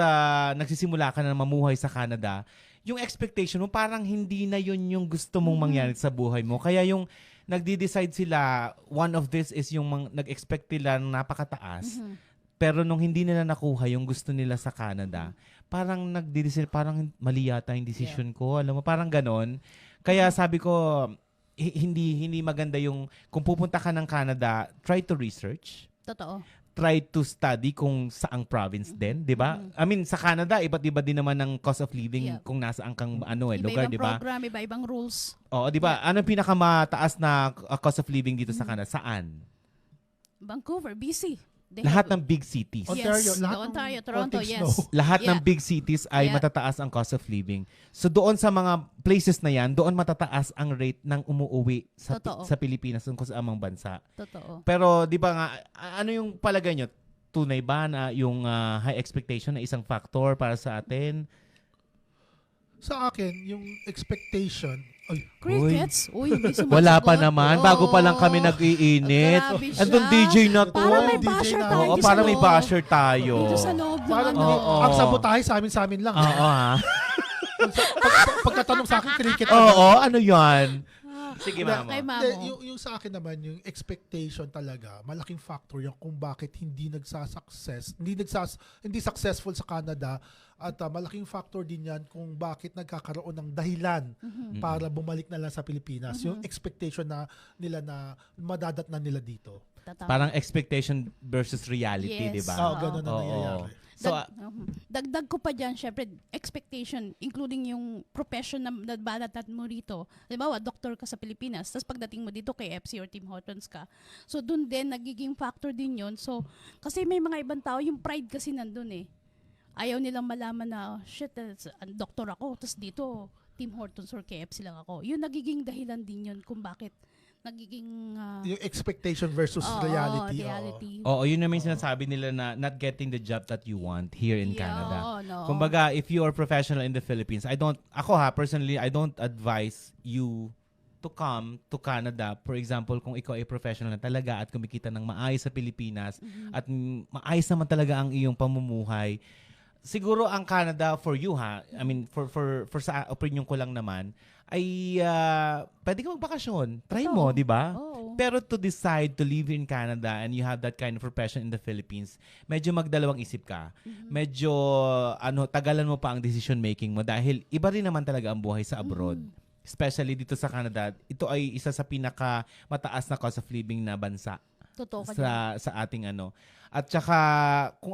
nagsisimula ka na mamuhay sa Canada, yung expectation mo, parang hindi na yun yung gusto mong mangyari sa buhay mo. Kaya yung nagdi-decide sila, one of this is yung nag-expect nila ng napakataas. Pero nung hindi nila nakuha yung gusto nila sa Canada, parang nagdi-decide, parang mali yata yung decision ko. Alam mo, parang ganon. Kaya sabi ko, hindi maganda yung, kung pupunta ka ng Canada, try to research. Totoo. Try to study kung saang province din, di ba? I mean, sa Canada, iba't iba din naman ng cost of living kung nasaan kang lugar, di ba? Iba-ibang program, iba-ibang rules. Oo, di ba? Anong pinakamataas na cost of living dito sa Canada? Saan? Vancouver, BC. Lahat ng big cities. Ontario, Yes, lahat ng Ontario, Toronto, konting yes. snow. Lahat ng Yeah. big cities ay matataas ang cost of living. So doon sa mga places na yan, doon matataas ang rate ng umuuwi Totoo. sa Pilipinas kung sa amang bansa. Totoo. Pero di ba nga, ano yung palagay nyo? Tunay ba na yung high expectation na isang factor para sa atin? Sa akin, yung expectation, Crickets? Uy, may sumasagot. Wala pa naman. Bago pa lang kami Oo. nag-iinit. Grabe siya. Andun DJ na to. Parang may DJ basher na. tayo. Oo, sa parang may loob. basher tayo. Dito sa loob ng parang ano. Oo. ang sabotahe sa amin lang. Oo, ha? Pagkatanong sa akin, cricket. Oo, ano yan? Sige, Wala. mama. Kay Mamo. Hindi, yung sa akin naman, yung expectation talaga, malaking factor yung kung bakit hindi hindi successful sa Canada, at malaking factor din yan kung bakit nagkakaroon ng dahilan para bumalik na lang sa Pilipinas. Yung expectation na nila na madadat na nila dito. Tatama. Parang expectation versus reality, Yes. di ba? Oo, ganun na Oo. nangyayari. So, Dagdag ko pa dyan, syempre, expectation, including yung profession na nabalatat mo rito. Halimbawa, doktor ka sa Pilipinas, tapos pagdating mo dito kay FC or Tim Hortons ka. So, dun din, nagiging factor din yun. So, kasi may mga ibang tao, yung pride kasi nandun eh. Ayaw nilang malaman na, shit, doktor ako, tapos dito, Tim Hortons or KFC lang ako. Yun, nagiging dahilan din yun kung bakit nagiging... Yung expectation versus reality. oo, yun naman yung sinasabi nila na not getting the job that you want here in Canada. Oo, no. Kumbaga, if you are professional in the Philippines, personally, I don't advise you to come to Canada. For example, kung ikaw ay professional na talaga at kumikita ng maayos sa Pilipinas at maayos naman talaga ang iyong pamumuhay, siguro ang Canada for you I mean for sa opinion ko lang naman ay pwede ka magbakasyon. Try mo, di ba? Oo. Pero to decide to live in Canada and you have that kind of profession in the Philippines, medyo magdalawang isip ka. Medyo tagalan mo pa ang decision making mo dahil iba rin naman talaga ang buhay sa abroad. Especially dito sa Canada, ito ay isa sa pinaka mataas na cost of living na bansa Totoo ka dyan. sa ating At saka, kung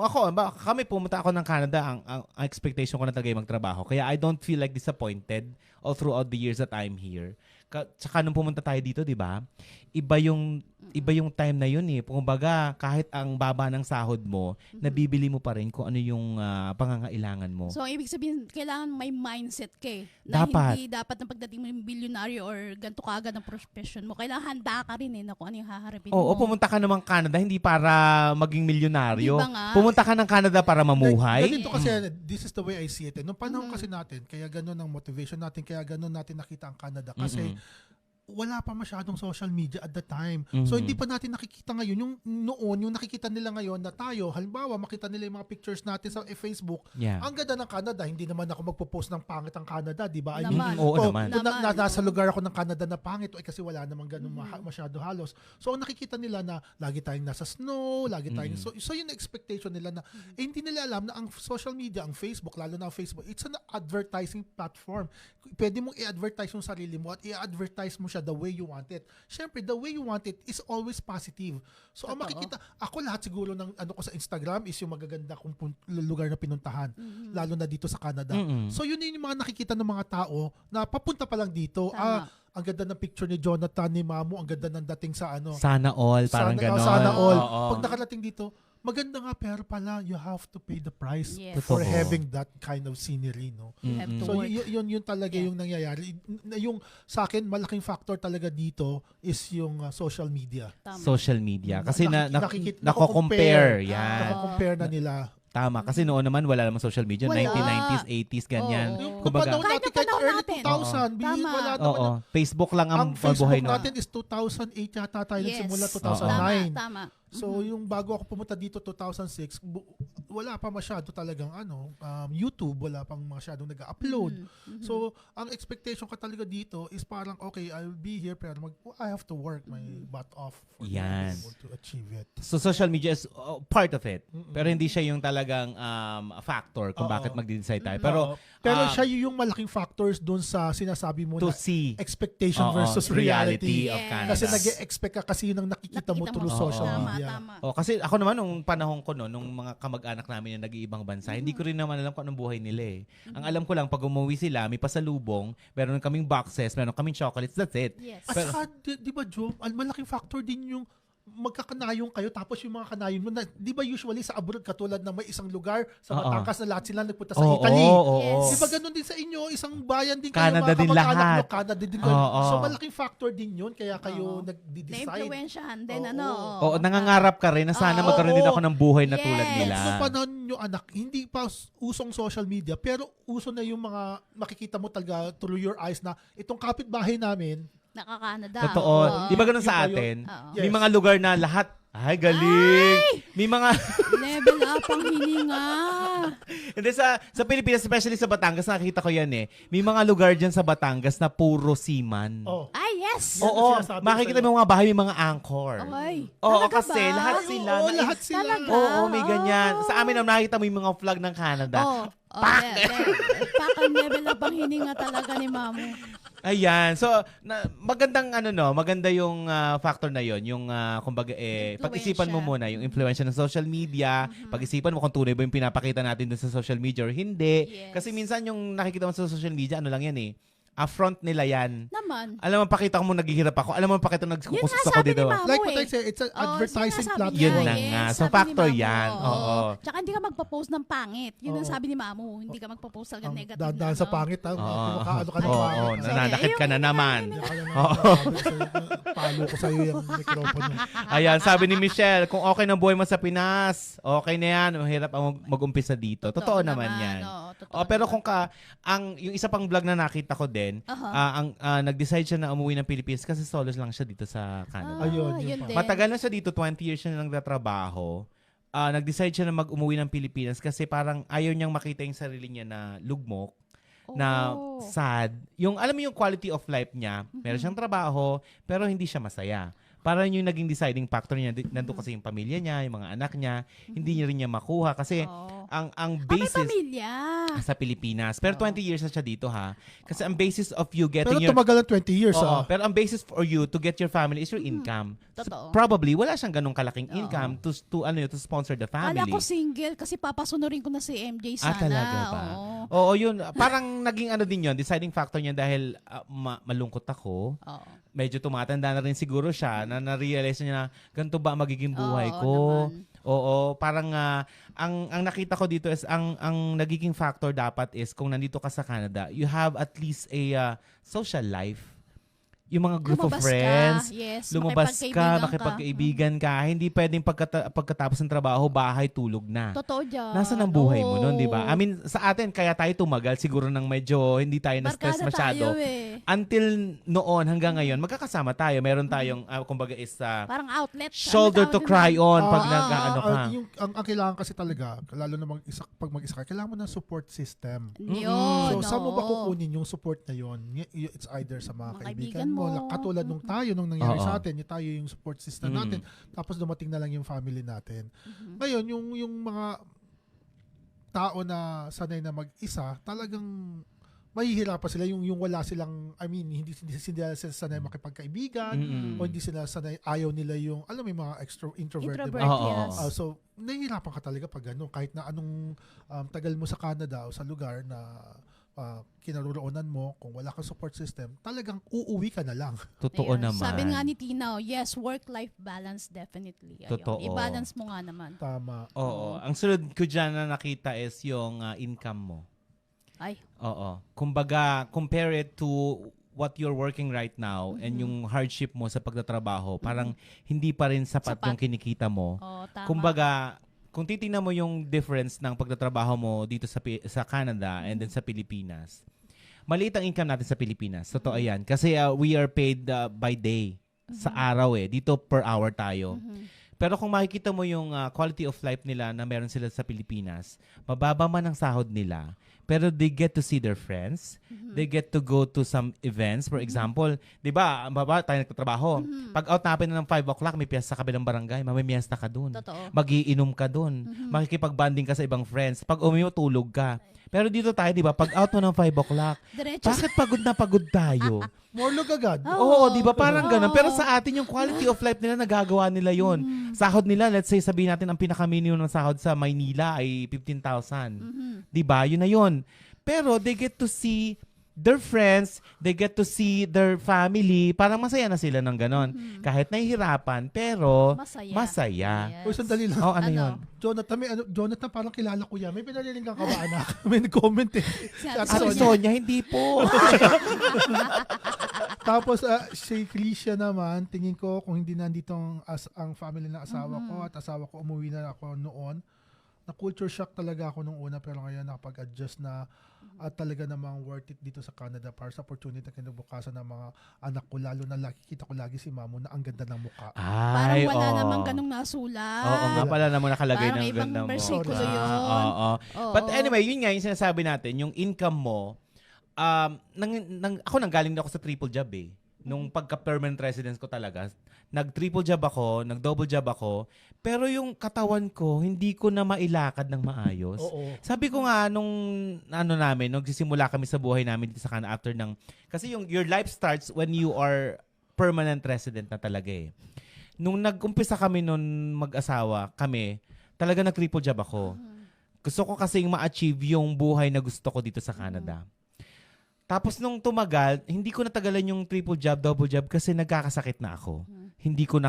kami pumunta ako ng Canada, ang expectation ko na talaga ay magtrabaho. Kaya I don't feel like disappointed all throughout the years that I'm here. Tsaka nung pumunta tayo dito, di ba? Iba yung time na yun eh. Kumbaga, kahit ang baba ng sahod mo, nabibili mo pa rin kung ano yung pangangailangan mo. So, ang ibig sabihin, kailangan may mindset ka eh. Na Dapat. hindi dapat na pagdating mo yung bilyonaryo or ganito kaagad ang profession mo. Kailangan handa ka rin eh na kung ano yung haharapin Oo, mo. pumunta ka naman Canada, hindi para maging milyonaryo. Di ba nga? Pumunta ka ng Canada para mamuhay. Ganito kasi, this is the way I see it. Nung panahon kasi natin, kaya ganun ang motivation natin, kaya ganun natin nakita ang Canada. Kasi wala pa masyadong social media at the time. So hindi pa natin nakikita ngayon yung nakikita nila ngayon na tayo, halimbawa makita nila yung mga pictures natin sa Facebook. Yeah. Ang ganda ng Canada, hindi naman ako magpo-post ng pangit ang Canada, di ba? I Naman. Oo naman. Kung Naman. nasa lugar ako ng Canada na pangit, kasi wala namang ganun masyado halos. So ang nakikita nila na lagi tayong nasa snow, lagi tayong so yung expectation nila na hindi nila alam na ang social media, ang Facebook, lalo na ang Facebook, it's an advertising platform. Pwede mong i-advertise yung sarili mo at i-advertise mo siya the way you want it. Syempre, the way you want it is always positive. So, ang makikita, ako lahat siguro ng ko sa Instagram is yung magaganda kong lugar na pinuntahan. Lalo na dito sa Canada. So, yun yung mga nakikita ng mga tao na papunta pa lang dito. Tama. Ang ganda ng picture ni Jonathan, ni Mamo, ang ganda ng dating sa Sana all, parang gano'n. Sana all. Oo. Pag nakarating dito, maganda nga pero pala you have to pay the price Yes. for Totoo. having that kind of scenery, no? You have to So work. yun talaga yung nangyayari. Yung sa akin malaking factor talaga dito is yung social media. Tama. Social media. Kasi Nako-compare. nako-compare. Yan. Nako-compare na nila. Tama. Kasi noon naman wala namang social media. Wala. 1990s, 80s, ganyan. Oo. Yung Kumbaga, panahon Kahit natin, yung kahit panahon early natin. 2000, Tama. wala naman. oo. Facebook lang ang Ang buhay Facebook nun. natin is 2008 yata tayo Yes. nagsimula, Oo. 2009. Tama. So yung bago ako pumunta dito 2006, wala pa masyado talagang YouTube, wala pang masyadong nag-upload. So ang expectation ka talaga dito is parang okay, I'll be here pero I have to work my butt off for me to be Yan. able to achieve it. So social media is part of it. Mm-mm. Pero hindi siya yung talagang factor kung Oo. bakit mag-decide tayo. Pero Pero siya yung malaking factors doon sa sinasabi mo to na see expectation oo, versus reality. of Yes. Canada. Kasi nag-expect ka kasi yun ang nakikita mo through social Oo. media. Tama. Oh, kasi ako naman nung panahon ko no, nung mga kamag-anak namin na nag-iibang bansa, hindi ko rin naman alam kung anong buhay nila eh. Ang alam ko lang pag umuwi sila, may pasalubong, meron kaming boxes, meron kaming chocolates, that's it. Yes. At Pero- saka, di ba, Joe, malaking factor din yung magkakanayong kayo tapos yung mga kanayon mo na, di ba usually sa abroad katulad na may isang lugar sa Oo. Batangas na lahat sila nagpunta sa Oo, Italy. oo, Yes. oo. Di ba ganun din sa inyo, isang bayan din kayo, Canada mga din kamag-anak lahat. nyo, Canada din kayo. Oo. So malaking factor din yun, kaya kayo Oo. nagdi-decide. Na-influensyahan din, Oo. ano. Oo, nangangarap ka rin na sana Oo. magkaroon din ako ng buhay na Yes. tulad nila. Nung panahon nyo anak, hindi pa usong social media, pero uso na yung mga makikita mo talaga through your eyes na itong kapitbahay namin, Naka-Canada. Totoo. Oo. Di ba ganun sa Yung kayo- atin? Oo. May Yes. mga lugar na lahat, ay galing. May mga Level up ang hininga. hindi sa Pilipinas, especially sa Batangas, nakita ko yan eh. May mga lugar dyan sa Batangas na puro seaman. oh, Ay, yes. Yan ang Oo, sinasabi ko makikita sa'yo. mo mga bahay, may mga anchor. Okay. Oo, Talaga kasi ba? lahat sila. Oo, na- lahat sila. Talaga? Oo, may ganyan. Oo. Sa amin, nakita mo yung mga flag ng Canada. Oh, Pak ang level up ang hininga talaga ni Mamu. Ayan. So, magandang maganda yung factor na yon, yung kumbaga pag-isipan mo muna yung influence ng social media, pag-isipan mo kung tunay ba yung pinapakita natin dun sa social media or hindi. Yes. Kasi minsan yung nakikita mo sa social media, ano lang yan eh. Front nila yan. Naman. Alam mo, pakita ko mo naghihirap ako. Alam mo, pakita ko Yun nga nagkukustos ako sabi dito. ni Mamu like what I eh. say, it's an Oo, advertising sinasabi platform. Yun niya, na yes, nga. So, sabi ni factor Mamu, yan. Oo. Tsaka hindi ka magpa-post ng pangit. Yun ang Oo. sabi ni Mamu. Hindi ka magpa-post talaga Ang negative. dadaan sa pangit, Oo. ano ka ng Oo, pangit. nananakit ka na naman. Palo ko sa'yo yung microphone niya. Ayan, sabi ni Michelle, kung okay na buhay mo sa Pinas, okay na yan, mahirap ang mag-umpisa dito. Totoo naman yan. Pero kung yung isa pang vlog na nakita ko din, nag-decide siya na umuwi ng Philippines kasi solo lang siya dito sa Canada. Ayun, yun yun pa. din. Matagal na siya dito, 20 years siya nang nagtatrabaho. Nag-decide siya na mag-umuwi ng Pilipinas kasi parang ayaw niyang makita yung sarili niya na lugmok, na sad. Yung, alam mo yung quality of life niya, meron siyang trabaho, pero hindi siya masaya. Parang yung naging deciding factor niya, nandun kasi yung pamilya niya, yung mga anak niya, hindi niya rin niya makuha kasi ang May basis pamilya. sa Pilipinas. Pero 20 years na siya dito ha. Kasi ang basis of you Pero getting your... tumagal ng 20 years. Oo, pero ang basis for you to get your family is your income. So, Totoo. probably wala siyang ganung kalaking income to sponsor the family. Kala ko single kasi papasunurin ko na si MJ sana. Talaga ba? Oo. Oo, yun. Parang naging din yun, deciding factor niya dahil malungkot ako. Oo. Medyo tumatanda na rin siguro siya na na-realize niya na ganito ba ang magiging buhay Oo, ko. naman. Oo, parang ang nakita ko dito is ang nagiging factor dapat is kung nandito ka sa Canada, you have at least a social life. Yung mga group Lumabas of friends, ka, yes, lumabas ka, makipagkaibigan makipagkaibigan ka. Hindi pwedeng pagkatapos ng trabaho, bahay, tulog na. Totoo dyan. Nasaan ang buhay mo Oo. nun, di ba? I mean, sa atin, kaya tayo tumagal, siguro nang medyo hindi tayo na-stress Barkada masyado. tayo eh. Until noon, hanggang ngayon, magkakasama tayo. Meron tayong, kumbaga is Parang outlet. shoulder to cry on pag nag-ano ka. Ang kailangan kasi talaga, lalo na pag mag-isa ka, kailangan mo ng support system. Yun, So, saan mo ba oo. kukunin yung support na yun? It's either sa mga Mga kaibigan kaibigan mo, mo. katulad nung tayo, nung nangyari Oo. sa atin, yung tayo yung support system natin, tapos dumating na lang yung family natin. Ngayon, yung mga tao na sanay na mag-isa, talagang mahihirapan sila yung wala silang, I mean, hindi sila sanay makipagkaibigan, o hindi sila sanay, ayaw nila yung, alam mo yung mga introvert, Introvert, diba? Oo. yes. So, nahihirapan ka talaga pag ano, kahit na anong tagal mo sa Canada o sa lugar na kinaroroonan mo, kung wala kang support system, talagang uuwi ka na lang. Totoo Ayan. naman. Sabi nga ni Tina, yes, work-life balance definitely. Ayun. Totoo. I-balance mo nga naman. Tama. Oo. Ang sunod ko dyan na nakita is yung income mo. Ay, Oo. Kumbaga, compare it to what you're working right now and yung hardship mo sa pagtatrabaho, parang hindi pa rin sapat Sapat. yung kinikita mo. oh, tama. Kumbaga, kung titingnan mo yung difference ng pagtatrabaho mo dito sa Canada and then sa Pilipinas, maliit ang income natin sa Pilipinas. Totoo yan. Kasi we are paid by day. Sa araw Dito per hour tayo. Pero kung makikita mo yung quality of life nila na meron sila sa Pilipinas, mababa man ang sahod nila, pero they get to see their friends. They get to go to some events. For example, di ba, tayo nagtatrabaho. Pag out natin ng 5 o'clock, may piyesta sa kabilang barangay, mamimiesta ka dun. Totoo. Magiinom ka dun. Makikipag-banding ka sa ibang friends. Pag umiyo, tulog ka. Pero dito tayo, di ba, pag out mo ng 5 o'clock, Diretso bakit pagod na pagod tayo? Morlog agad. Oo, di ba? Parang Oo. ganun. Pero sa atin, yung quality of life nila, nagagawa nila yon. Sahod nila, let's say, sabihin natin, ang pinaka-minimum ng sahod sa Maynila ay 15,000. Di ba? Yun na yun. Pero they get to see their friends, they get to see their family. Parang masaya na sila ng ganon. Kahit nahihirapan, pero masaya. Yes. Uy, sandali lang. Oh, ano yun? Jonathan, parang kilala ko yan. May pinaliling kang ka ba, anak? May nag-comment Si Ate Ate Sonia. Sonia, hindi po. Tapos, si Felicia naman, tingin ko kung hindi nandito ang family ng asawa ko at asawa ko, umuwi na ako noon. Na-culture shock talaga ako nung una, pero ngayon nakapag-adjust na at talaga namang worth it dito sa Canada para sa opportunity na kinabukasan ng mga anak ko, lalo na kita ko lagi si Mamo na ang ganda ng mukha. Parang Ay, wala oo. namang ganong nasulat. Oo nga pala naman nakalagay Parang ng ibang ganda mo. bersikulo Sorry. yun. Oo. Oo. But anyway, yun nga yung sinasabi natin, yung income mo, ako nanggaling na ako sa triple job Nung pagka-permanent residence ko talaga, nag-triple job ako, nag-double job ako, pero yung katawan ko, hindi ko na mailakad ng maayos. Oo. Sabi ko nga, nung nagsisimula kami sa buhay namin dito sa Canada after kasi your life starts when you are permanent resident na talaga Nung nag-umpisa kami nun mag-asawa, talaga nag-triple job ako. Gusto ko kasing ma-achieve yung buhay na gusto ko dito sa Canada. Tapos nung tumagal, hindi ko natagalan yung triple job, double job kasi nagkakasakit na ako. Hindi na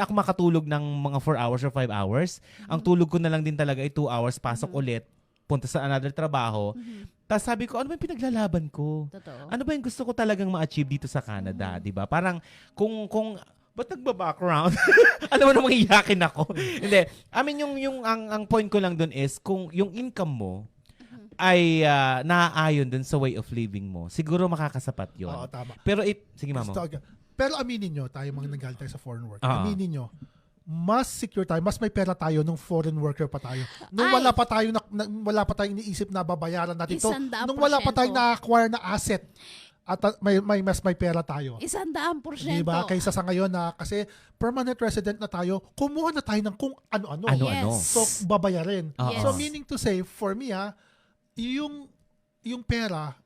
ako makatulog ng mga 4 hours or 5 hours. Ang tulog ko na lang din talaga ay 2 hours, pasok ulit, punta sa another trabaho. Tapos sabi ko, ano ba yung pinaglalaban ko? Totoo. Ano ba yung gusto ko talagang ma-achieve dito sa Canada, 'di ba? Parang kung ba't nagba-background? Alam mo namang iyakin ako. Hindi. I mean, ang point ko lang dun is, kung yung income mo, ay naaayon dun sa way of living mo, siguro makakasapat yun. Oo, tama. Pero sige mamo. Pero aminin nyo, tayo mga nanggaling tayo sa foreign work, Ah. aminin nyo, mas secure tayo, mas may pera tayo nung foreign worker pa tayo. Nung Ay! wala pa tayong iniisip na babayaran natin to. 100%. Nung wala pa tayong na-acquire na asset at may pera tayo. 100%. Diba? Kaysa sa ngayon na kasi permanent resident na tayo, kumuha na tayo ng kung ano-ano. Ano-ano. Yes. So, babayarin. Yes. So, meaning to say, for me yung pera,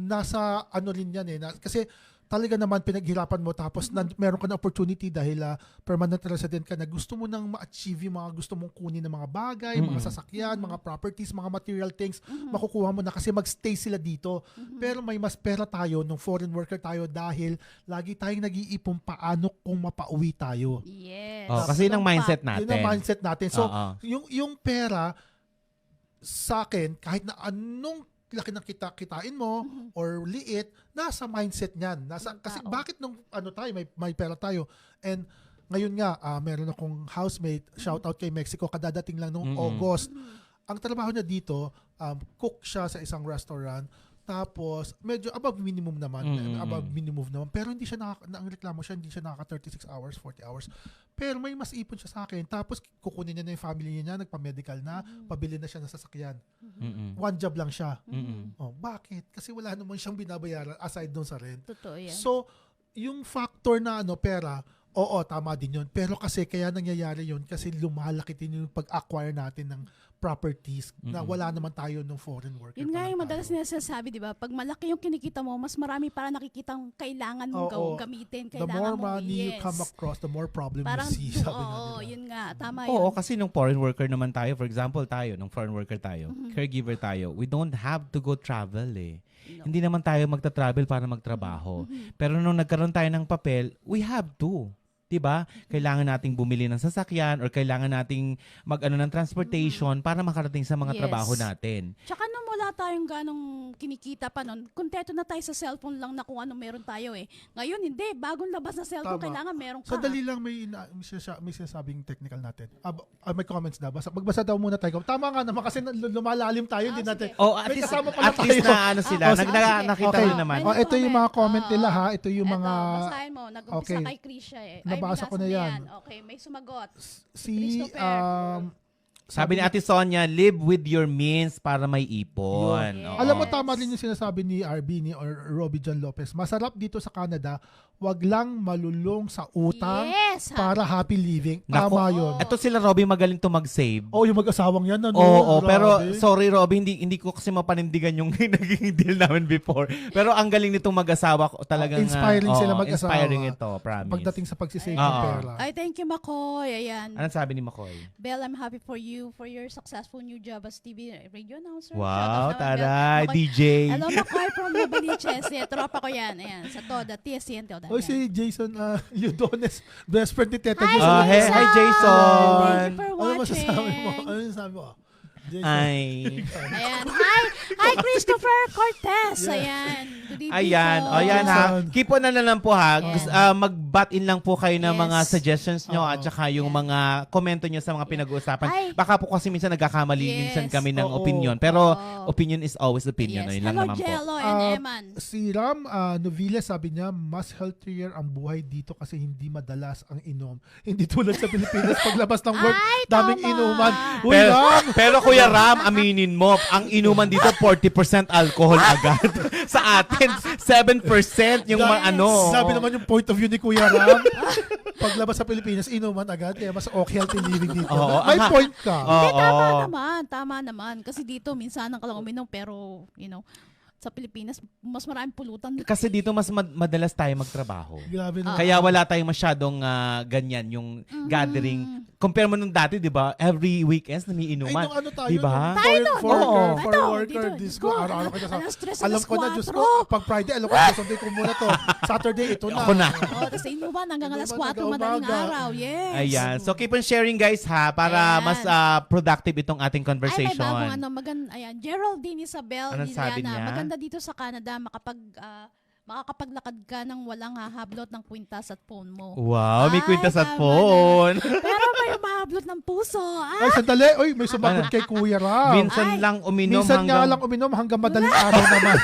nasa ano rin yan kasi talaga naman pinaghirapan mo tapos meron ka na opportunity dahil permanent resident ka na gusto mo nang ma-achieve yung mga gusto mong kunin ng mga bagay, mga sasakyan, mga properties, mga material things, makukuha mo na kasi magstay sila dito. Pero may mas pera tayo nung foreign worker tayo dahil lagi tayong nag-iipon paano kung mapauwi tayo. Yes. Kasi yun ang mindset natin. Yun ang mindset natin. So, Oo. yung pera sa akin, kahit na anong laki ng kitain mo or liit, nasa mindset niyan. Kasi bakit nung may pera tayo. And ngayon nga, meron akong housemate, shout out kay Mexico, kadadating lang nung August. Ang trabaho niya dito, cook siya sa isang restaurant. Tapos, medyo above minimum naman. Pero hindi siya ang reklamo siya, hindi siya nakaka 36 hours, 40 hours. Pero may mas ipon siya sa akin. Tapos, kukunin niya na yung family niya, nagpa-medical na, pabili na siya ng sasakyan. One job lang siya. Oh, bakit? Kasi wala naman siyang binabayaran aside doon sa rent. Totoo yan. So, yung factor na pera, oo, tama din yun. Pero kasi kaya nangyayari yun kasi lumalaki din yung pag-acquire natin ng properties na wala naman tayo ng foreign worker. Yun nga pa yung lang madalas tayo. ninasasabi, di ba? Pag malaki yung kinikita mo, mas marami para nakikitang kailangan mong Oo. gamitin. The Kailangan more mong, money you yes. come across, the more problem Parang, you see. Sabi nga oo, nila. yun nga. Tama yun. Oo, kasi nung foreign worker naman tayo, for example nung foreign worker tayo, caregiver tayo, we don't have to go travel No. Hindi naman tayo magta-travel para magtrabaho. Pero nung nagkaroon tayo ng papel, we have to. 'Di ba? Kailangan nating bumili ng sasakyan or kailangan nating mag-ano ng transportation para makarating sa mga Yes. trabaho natin. Tsaka nung wala tayong ganong kinikita pa nun, kontento na tayo sa cellphone lang na kung ano meron tayo eh. Ngayon, hindi. Bagong labas na cellphone, Tama. kailangan meron ka. Sandali lang may sinasabing technical natin. May comments na. Magbasa daw muna tayo. Tama nga naman kasi lumalalim tayo. Hindi natin. sige. At May least, kasama pala at least tayo. na ano sila. sige. Nakita Okay. ko naman. May Ito yung mga comment nila ha. Ito yung mga... Eto, basahin mo. Nag-umpisa Okay. kay Krisha eh. Nabasa ko na yan. Okay, may sumagot. Si... Christopher. Sabi ni Ate Sonia, live with your means para may ipon. Yun. Oo. Alam mo, tama rin yung sinasabi ni RB or Robbie John Lopez. Masarap dito sa Canada, wag lang malulong sa utang Yes! para happy living. Naku, Tama yun. Ito sila Robby magaling to mag-save. Oh, yung mag-asawang yan, ano? Oo, Grabe. pero sorry Robby, hindi ko kasi mapanindigan yung naging deal namin before. Pero ang galing nitong mag-asawa ko talagang Inspiring sila mag-asawa. Inspiring ito, promise. Pagdating sa pagsisave ng Oo. pera. Ay, thank you, Makoy. Ayan. Anong sabi ni McCoy? Belle, I'm happy for you for your successful new job as TV radio announcer. Wow, Shout out naman, Belle. taray, Makoy. DJ. Hello, Makoy from Novaliches. Tropa ko yan. Ayan, sa Toda, TSCN Toda. Oh, si Jason Ludones, best friend ni Teta Hi, Jason. Hey, hi Jason. Thank you for Ano watching. masasabi mo? Ano masasabi mo? Jason. Ay. Ayan. Hi, Christopher Cortez. Ayan. Good evening Ayan, po. o yan ha. Jason. Keep on na lang po ha. Yeah. Mag-bat in lang po kayo ng Yes. mga suggestions nyo Oo. at saka yung Yeah. mga komento nyo sa mga pinag-uusapan. Ay. Baka po kasi minsan nagkakamali Yes. minsan kami ng Oo. opinion. Pero Oo. opinion is always opinion. Yes. Yun lang Hello, naman po. Jello and Eman. Si Ram Novilla sabi niya, mas healthier ang buhay dito kasi hindi madalas ang inom. Hindi tulad sa Pilipinas paglabas ng work, Ay, daming tama. inuman. Uy, Pero, Ram! pero Kuya Ram, aminin mo, ang inuman dito 40% alcohol agad. Sa atin, 7% yung mga Yes. ano. Sabi naman yung point of view ni Kuya Ram, paglabas sa Pilipinas, inuman agad. Kaya mas okay healthy living dito. Oo, May aha. point ka. Oo. Tama naman. Kasi dito, minsan ka lang uminom, pero, sa Pilipinas, mas maraming pulutan. Kasi dito mas madalas tayo magtrabaho. Grabe na. Kaya wala tayong masyadong ganyan, yung gathering. Compare mo nung dati, di ba? Every weekends Ay, namiinuman. nung ano tayo, Di ba? nung for Oo. worker, Ito, worker, dito, Diyos Diyos ko, ko, araw-araw ka alas tres, alam alas ko na, Diyos ko, 4. pag Friday, alam ko, Sunday ko muna to. Saturday, ito na. Ako na. Tapos inuman hanggang alas Inuman 4 hanggang madaling umaga. araw. Yes. Ayan. So keep on sharing guys ha para Ayan. mas productive itong ating Ay, may conversation. bagong maganda. Ayan, Geraldine Isabel Anong sabi Liliana. niya? Maganda dito sa Canada, makakapaglakad ka ng walang hahablot ng kwintas at phone mo. Wow, may Ay, kwintas at tama phone. Pero may mahablot ng puso. Ay, sandali. Uy, may sumagot kay Kuya Ram. Minsan Ay. lang uminom Minsan nga hanggang... lang uminom hanggang madaling araw naman.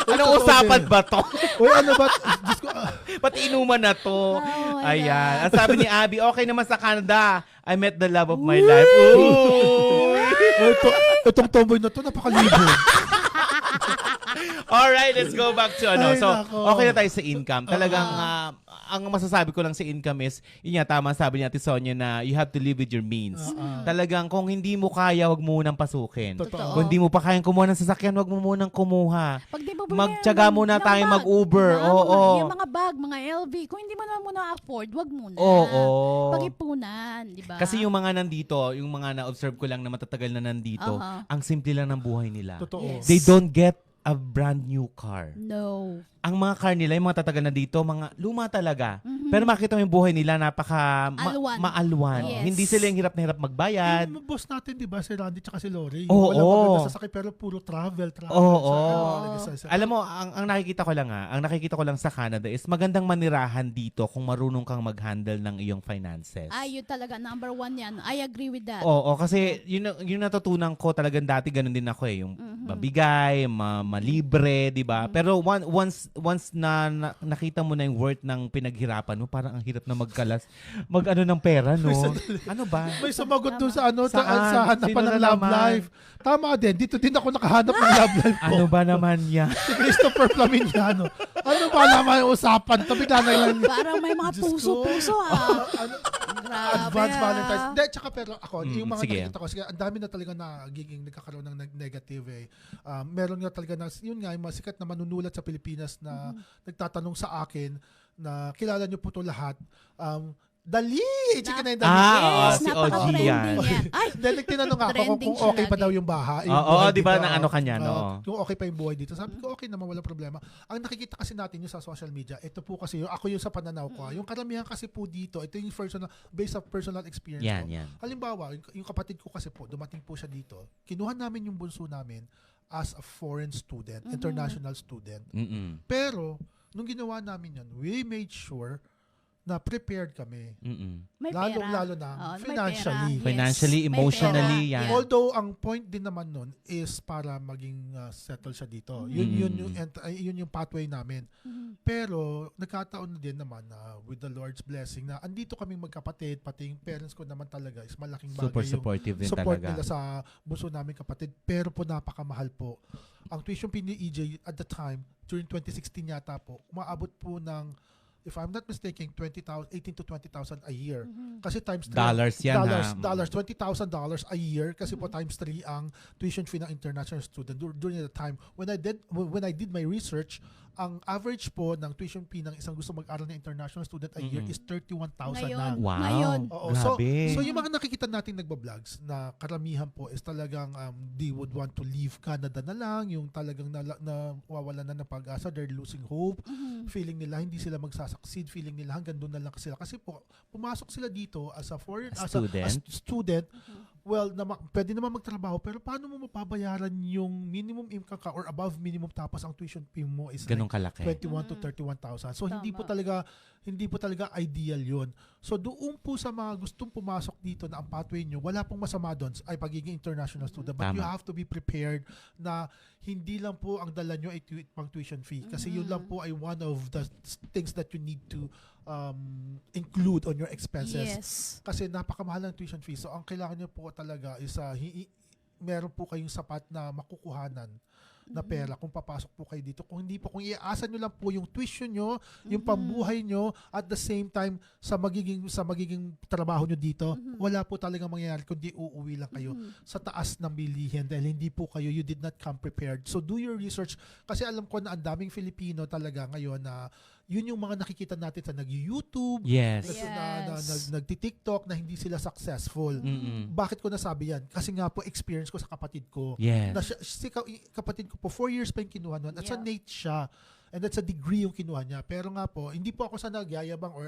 Anong usapan ba to? Uy, ano ba? Diyos ko, Pati inuman na to. Oh my Ayan. God. Ang sabi ni Abby, okay naman sa Canada. I met the love of my life. Ooh. itong tomboy na to, napakalibo. Alright, let's go back to ano. Ay, So, nako. okay na tayo sa income. Talagang, ang masasabi ko lang sa income is, yun nga, tama sabi ni Ate Sonia na you have to live with your means. Talagang, kung hindi mo kaya, wag mo munang pasukin. Totoo. Kung hindi mo pa kayang kumuha ng sasakyan, wag mo munang kumuha. Pag di mo Magtiyaga muna tayo mag-Uber. Oo. Yung mga bag, mga LV, kung hindi mo naman muna afford, wag muna. Oo. Pag-ipunan, di ba? Kasi yung mga nandito, yung mga na-observe ko lang na matatagal na nandito, Aha. ang simple lang ng buhay nila. Totoo. Yes. They don't get a brand new car. No. Ang mga car nila, yung mga tatagal na dito, mga luma talaga. Mhm. Pero makita mo yung buhay nila, napaka Alwan. maalwan. Yes. Hindi sila yung hirap na hirap magbayad. Yung boss natin, di ba, si Randy tsaka si Lori. Oo. Walang maganda sasakay, pero puro travel. Oo. Alam Alam mo, ang nakikita ko lang sa Canada is magandang manirahan dito kung marunong kang mag-handle ng iyong finances. Ay, yun talaga, number 1 yan. I agree with that. Oo, kasi yun natutunan ko talagang dati ganun din ako eh, yung mabigay, malibre, 'di ba? Pero once na nakita mo na yung worth ng pinaghirapan mo, parang ang hirap na mag-ano ng pera, no? Ano ba? May sumagot doon sa Saan? sa hanapan Sino ng na love naman? life. Tama din. Dito din ako nakahanap ng love life ko. Ano ba naman yan? Si Christopher Flaminiano. Ano ba naman yung usapan? Tabi na lang. Parang may mga Diyos ko. puso-puso Grabe, Advance Valentine's. Hindi, tsaka pero ako, yung mga sige. nakikita ko, sige, ang dami na talaga nagiging nagkakaroon ng negative eh. Meron nga talaga na, yun nga, yung mga sikat na manunulat sa Pilipinas na nagtatanong sa akin na kilala niyo po to lahat. Dali! Chicken na yung dali. Ah, Yes, si OG napaka-trending yan. yan. Ay, Then nagtinanong ako Trending kung siya okay pa lagi. daw yung bahay. Oo, di ba, na ano ka niya, no? Kung okay pa yung buhay dito. Sabi ko, okay naman, wala problema. Ang nakikita kasi natin yung sa social media, ito po kasi, ako yung sa pananaw ko, yung karamihan kasi po dito, ito yung personal, based on personal experience Yan, ko. yan. Halimbawa, yung kapatid ko kasi po, dumating po siya dito, kinuha namin yung bunso namin as a foreign student, international student. Mm-mm. Pero, nung ginawa namin yan, we made sure na prepared kami. Mm-mm. may pera. Lalo na Oo, may financially. pera. Yes. Financially, May emotionally, pera. yan. Yeah. Although ang point din naman nun is para maging settle siya dito. Yun yung pathway namin. Pero nagkataon na din naman na with the Lord's blessing na andito kaming magkapatid, pati yung parents ko naman talaga is malaking bagay Super yung supportive din support talaga. nila sa bunso namin kapatid. Pero po napakamahal po. Ang tuition fee ni EJ at the time, during 2016 yata po, umaabot po ng, if I'm not mistaken, 18 to 20,000 a year. Kasi times 3. Dollars yan, ha? Dollars. $20,000 a year kasi po times 3 ang tuition fee ng international student during the time when I did my research. Ang average po ng tuition fee ng isang gusto mag-aral na international student a year is 31,000 na. Ngayon. Wow. Ngayon. Oo, Grabe. so yung mga nakikita natin nagba-vlogs na karamihan po is talagang they would want to leave Canada na lang, yung talagang nawawala na ng pag-asa, they're losing hope, feeling nila hindi sila magsasucceed, feeling nila hanggang doon na lang sila. Kasi po, pumasok sila dito as a foreign, as a student, well, pwede naman magtrabaho, pero paano mo mapabayaran yung minimum income ka or above minimum tapos ang tuition fee mo is Ganong kalaki. 21 to 31,000. So hindi po talaga ideal 'yon. So doon po sa mga gustong pumasok dito na ang pathway nyo, wala pong masama doon ay pagiging international student, but Tama. you have to be prepared na hindi lang po ang dala nyo ay pang tuition fee kasi yun lang po ay one of the things that you need to include on your expenses. Yes. Kasi napakamahal ng tuition fee. So ang kailangan nyo po talaga is meron po kayong sapat na makukuhanan na pera kung papasok po kayo dito. Kung hindi po, kung iaasan nyo lang po yung tuition nyo, yung pambuhay nyo, at the same time sa magiging trabaho nyo dito, wala po talagang mangyayari kundi uuwi lang kayo sa taas ng bilihin dahil hindi po kayo, you did not come prepared. So do your research kasi alam ko na ang daming Filipino talaga ngayon na yun yung mga nakikita natin sa nag-YouTube, Yes. nagti-TikTok na hindi sila successful. Mm-mm. Bakit ko nasabi yan? Kasi nga po experience ko sa kapatid ko. Yes. Na kapatid ko po 4 years pa yung kinuha nun. At sa Yeah. NATE siya. And that's a degree yung kinuha niya. Pero nga po, hindi po ako sa nagyayabang or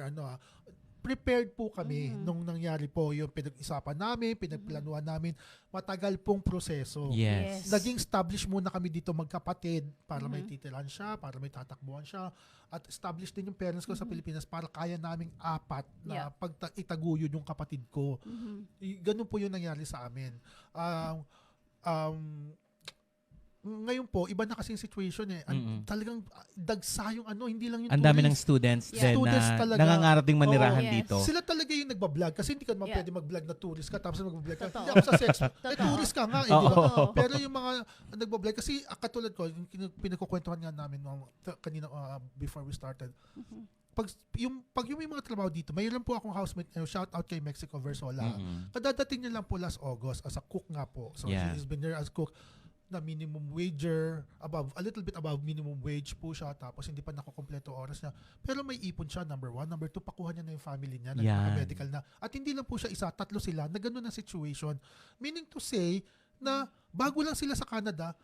prepared po kami nung nangyari po yung pinag-isapan namin, pinagplanuhan namin, matagal pong proseso. Yes. Naging established muna kami dito magkapatid para may titiran siya, para may tatakbuhan siya. At established din yung parents ko sa Pilipinas para kaya naming apat na itaguyod yung kapatid ko. Ganun po yung nangyari sa amin. Ngayon po, iba na kasi yung situation eh. Talagang dagsa yung hindi lang yung Ang dami ng tourists. students Yeah. din Students na talaga. nangangarap ding manirahan Oo, yes. dito. Sila talaga yung nagbablog kasi hindi ka naman Yeah. pwede mag-vlog na tourist ka tapos mag-vlog ka. Totoo. Hindi ako sa sex. Totoo. Tourist ka nga. Eh, Oo. di ba? Oo. Pero yung mga nagbablog kasi katulad ko, yung pinagkukwentuhan nga namin kanina before we started. Pag yung may mga trabaho dito, mayroon po akong housemate, shout out kay Mexico Versola. Kadadating niya lang po last August as a cook nga po. So Yeah. she's been there as cook na minimum wager, a little bit above minimum wage po siya, tapos hindi pa nakukompleto oras niya. Pero may ipon siya, number 1. Number 2, pakuha niya na yung family niya, Yan. medical na. At hindi lang po siya isa, 3 sila, na gano'n ang situation. Meaning to say, na bago lang sila sa Canada,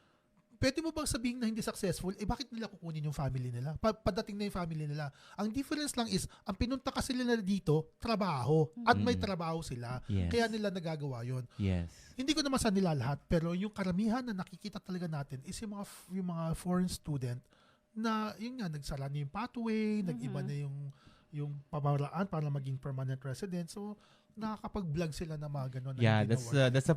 pwede mo bang sabihin na hindi successful? Bakit nila kukunin yung family nila? Padating na yung family nila. Ang difference lang is, ang pinunta kasi nila dito, trabaho. At may trabaho sila. Yes. Kaya nila nagagawa yon. Yes. Hindi ko naman sa nila lahat, pero yung karamihan na nakikita talaga natin is yung mga foreign student na yun nga, nagsara na yung pathway, nag-iba na yung pamaraan para maging permanent resident. So, nakakapag-vlog sila na mga gano'n. Yeah, that's a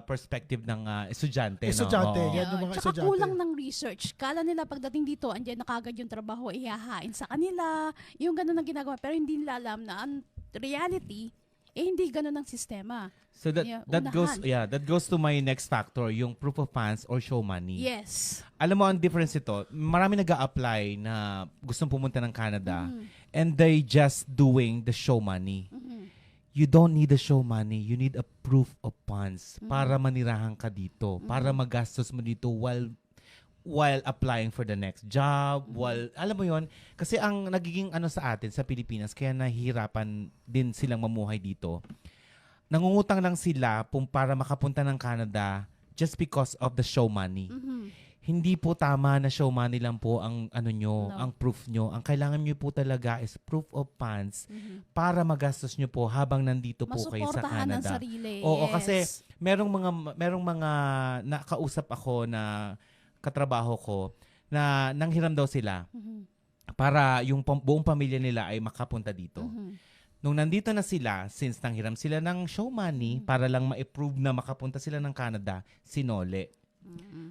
perspective ng estudyante. Estudyante, No? Oo. yan. yung mga Tsaka estudyante. kulang ng research. Kala nila pagdating dito, andyan na kagad yung trabaho, ihahain sa kanila. Yung gano'n ang ginagawa. Pero hindi nila alam na ang reality, hindi gano'n ang sistema. So Yeah, that goes to my next factor, yung proof of funds or show money. Yes. Alam mo ang difference ito, marami nag-a-apply na gustong pumunta ng Canada and they just doing the show money. You don't need the show money, you need a proof of funds para manirahan ka dito, para magastos mo dito while while applying for the next job, while, alam mo yon, kasi ang nagiging ano sa atin, sa Pilipinas, kaya nahihirapan din silang mamuhay dito. Nangungutang lang sila para makapunta ng Canada just because of the show money. Hindi po tama na show money lang po ang ano nyo, No. ang proof nyo. Ang kailangan nyo po talaga is proof of funds para magastos nyo po habang nandito po kayo sa Masuportahan ang Canada. sarili. Oo, yes. kasi merong mga nakausap ako na katrabaho ko na nanghiram daw sila para yung buong pamilya nila ay makapunta dito. Nung nandito na sila, since nanghiram sila ng show money para lang ma-approve na makapunta sila ng Canada, sinole.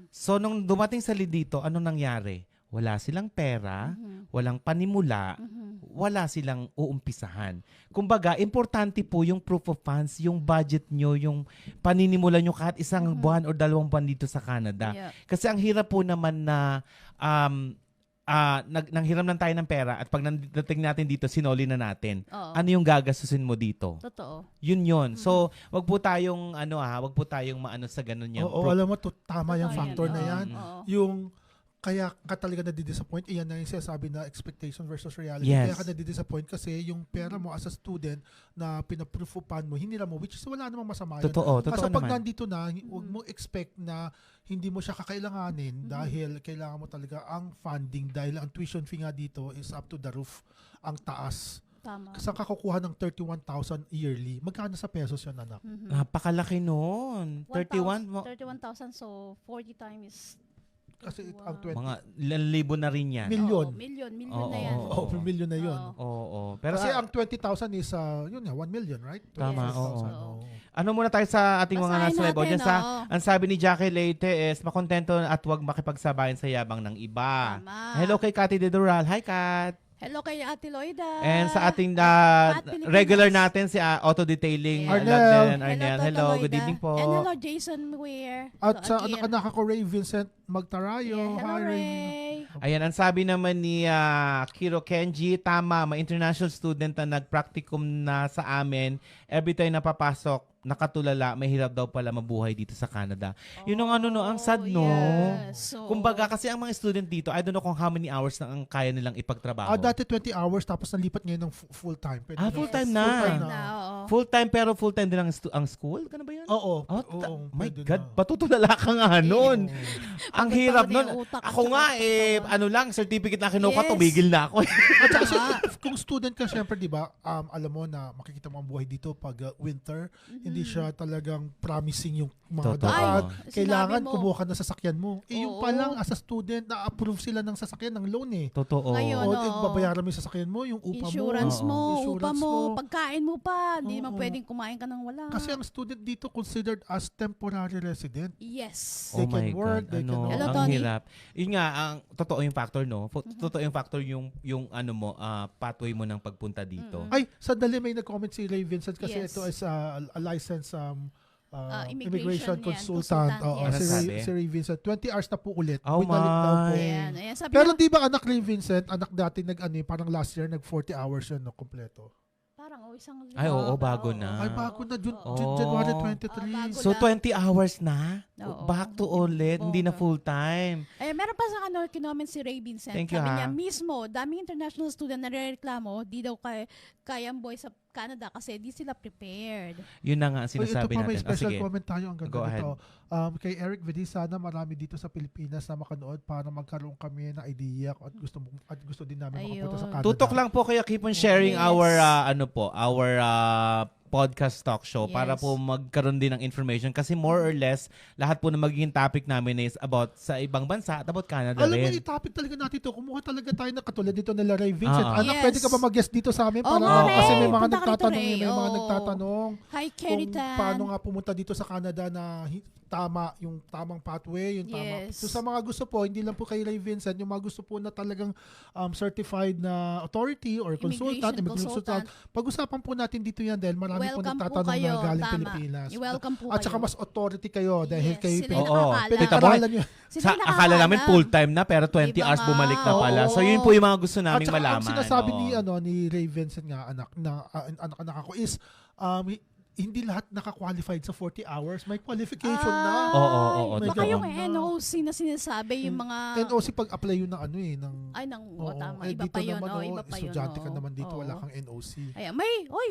So nung dumating sila dito, ano nangyari? Wala silang pera, walang panimula, wala silang uumpisahan. Kumbaga, importante po yung proof of funds, yung budget nyo, yung paninimula nyo kahit isang buwan o 2 buwan dito sa Canada. Yeah. Kasi ang hirap po naman na nanghiram lang tayo ng pera at pag nadating natin dito, sinoli na natin. Oo. Ano yung gagastusin mo dito? Totoo. Yun. So, wag po tayong wag po tayong maano sa ganun yung Oo, alam mo, tama yung Totoo factor yan. na yan. Oo. Yung kaya ka talaga nadidisappoint, iyan na yung sinasabi na expectation versus reality. Yes. Kaya ka nadidisappoint kasi yung pera mo as a student na pinaproof-upan mo, hinira mo, which is wala namang masama yun. Totoo Kasi pag naman. nandito na, huwag mo expect na hindi mo siya kakailanganin dahil kailangan mo talaga ang funding dahil ang tuition fee nga dito is up to the roof, ang taas. Tama. Saan ka kukuha ng 31,000 yearly? Magkano sa pesos yan, anak? Napakalaki noon. 31 31,000, so 40 times Kasi 21. ang 20 mga ilang libo na rin yan. Million. Oo, million Oo, na yan. oo, Oh, million na yun. Oo. Oo. Pero Kasi ang 20,000 is, yun nga, 1 million, right? Tama, 20,000, oo. oo. ano muna tayo sa ating mga Basahin nasa web natin, audience, oo. Ang sabi ni Jackie Leite is, makontento at huwag makipagsabayan sa yabang ng iba. Tama. Hello kay Cathy De Dural. Hi, Kat. Hello kay Ate Loida. And sa ating Pat Pilipinas. regular natin, si Auto Detailing. Yeah. Arnel. Arnel. Tata Hello, good Loida. evening po. And hello, Jason Weir. At sa Agir. anak-anak ko, Ray Vincent Magtarayo. Yeah, hello, Hi, Ray. Ray. Ayan, ang sabi naman ni Kiro Kenji, tama, may international student na nag-practicum na sa amin. Every time napapasok, nakatulala, may hirap daw pala mabuhay dito sa Canada. Yun ang ang sad, no? Yes. So, Kumbaga, kasi ang mga student dito, I don't know kung how many hours na ang kaya nilang ipagtrabaho. Dati 20 hours, tapos nalipat ngayon ng full-time. Pwede na. full-time na. Full-time na, oo. Full-time, pero full-time din ang school? Ganun ba yun? Oo. Oh, my pwede God, na. patutulala ka nga nun. Ang Pagod hirap pa rin nun. yung utak at Ako saka nga, katawan. ano lang, certificate na kinuha, Yes. tumigil na ako. At saka kung student ka, syempre, di ba, alam mo na makikita mo ang buhay dito pag winter, hindi siya talagang promising yung mga Totoo. daan. Ay, Kailangan sinabi mo. kumuha ka ng sasakyan mo. Yung Oo. pa lang, as a student, na-approve sila ng sasakyan ng loan eh. Totoo. Ngayon, O, oo. babayaran mo yung sasakyan mo, yung upa Insurance mo. mo, Insurance upa mo, mo. pagkain mo pa. Hindi naman Oo. pwedeng kumain ka ng wala. Kasi ang student dito considered as temporary resident. Yes. They Oh can my work, God, they can- Hello, ang Tony. hirap. Yun nga, ang totoo yung factor, no? Totoo yung factor yung pathway mo ng pagpunta dito. Ay, sandali may nag-comment si Ray Vincent kasi Yes. ito is a licensed Immigration immigration yan, consultant. consultant, Oo, yes. si, Ano Ray, sabi? si Ray Vincent. 20 hours na po ulit. Oh Binalik daw po. my. Ayan, ayan. Sabi Pero mo, di ba anak Ray Vincent, anak dati parang last year, 40 hours yun, no, kompleto. parang isang Ay, oo, bago na. Ay, bago na, Oh. January bago 23. So, 20 hours na? Oo. Back to ulit, hindi na Oo. full-time. Eh, meron pa sa kinoment si Ray Vincent. Thank you, Sabi ha. niya, mismo, daming international student na reklamo, di daw kayang boy sa Canada kasi di sila prepared. Yun na nga ang So, ito sinasabi pa may natin. special Sige. comment tayo. Ang ganda Go ahead. nito. Kay Eric Vedi, sana marami dito sa Pilipinas na makanood para magkaroon kami ng idea at gusto din namin makapunta sa Ayun. Canada. Tutok lang po, kaya keep on sharing Yes. our podcast talk show para Yes. po magkaroon din ng information kasi more or less lahat po na magiging topic namin is about sa ibang bansa at about Canada Alam mo, rin. i-topic talaga natin ito. Kumuha talaga tayo na katulad dito nila Ray Vincent. Yes. Anak, pwede ka ba mag-guest dito sa amin? Oo Para, nga, Ray. kasi may mga Punta ka rito, nagtatanong, Ray. may mga Oo. nagtatanong Hi, kung Keritan. paano nga pumunta dito sa Canada na tama, yung tamang pathway, yung tama. Yes. So sa mga gusto po, hindi lang po kay Ray Vincent, yung mga gusto po na talagang certified na authority or consultant, Immigration consultant, pag-usapan po natin dito yan dahil marami po Welcome po nagtatanong kayo. na galing Tama. Pilipinas. Welcome po At saka kayo. mas authority kayo dahil Yes, kayo sila yung Oo. nakakaalam. Kita mo, pinag-aralan nyo. Sila Sa yung akala namin nakakaalam. full-time na pero 20 Diba hours nga? bumalik na pala. So Oo. yun po yung mga gusto At naming saka malaman. ang sinasabi Oo. ni Ray Vincent nga anak ako is hindi lahat naka-qualified sa 40 hours. May qualification na. Oo, May Baka yung ganun na. NOC na sinasabi, yung mga... NOC pag-apply yun ng ano eh. Ay, Oo, tama. eh, Iba dito pa yun. naman, Iba pa yun. estudyante ka oo. naman dito, Oo. wala kang NOC. Ayan,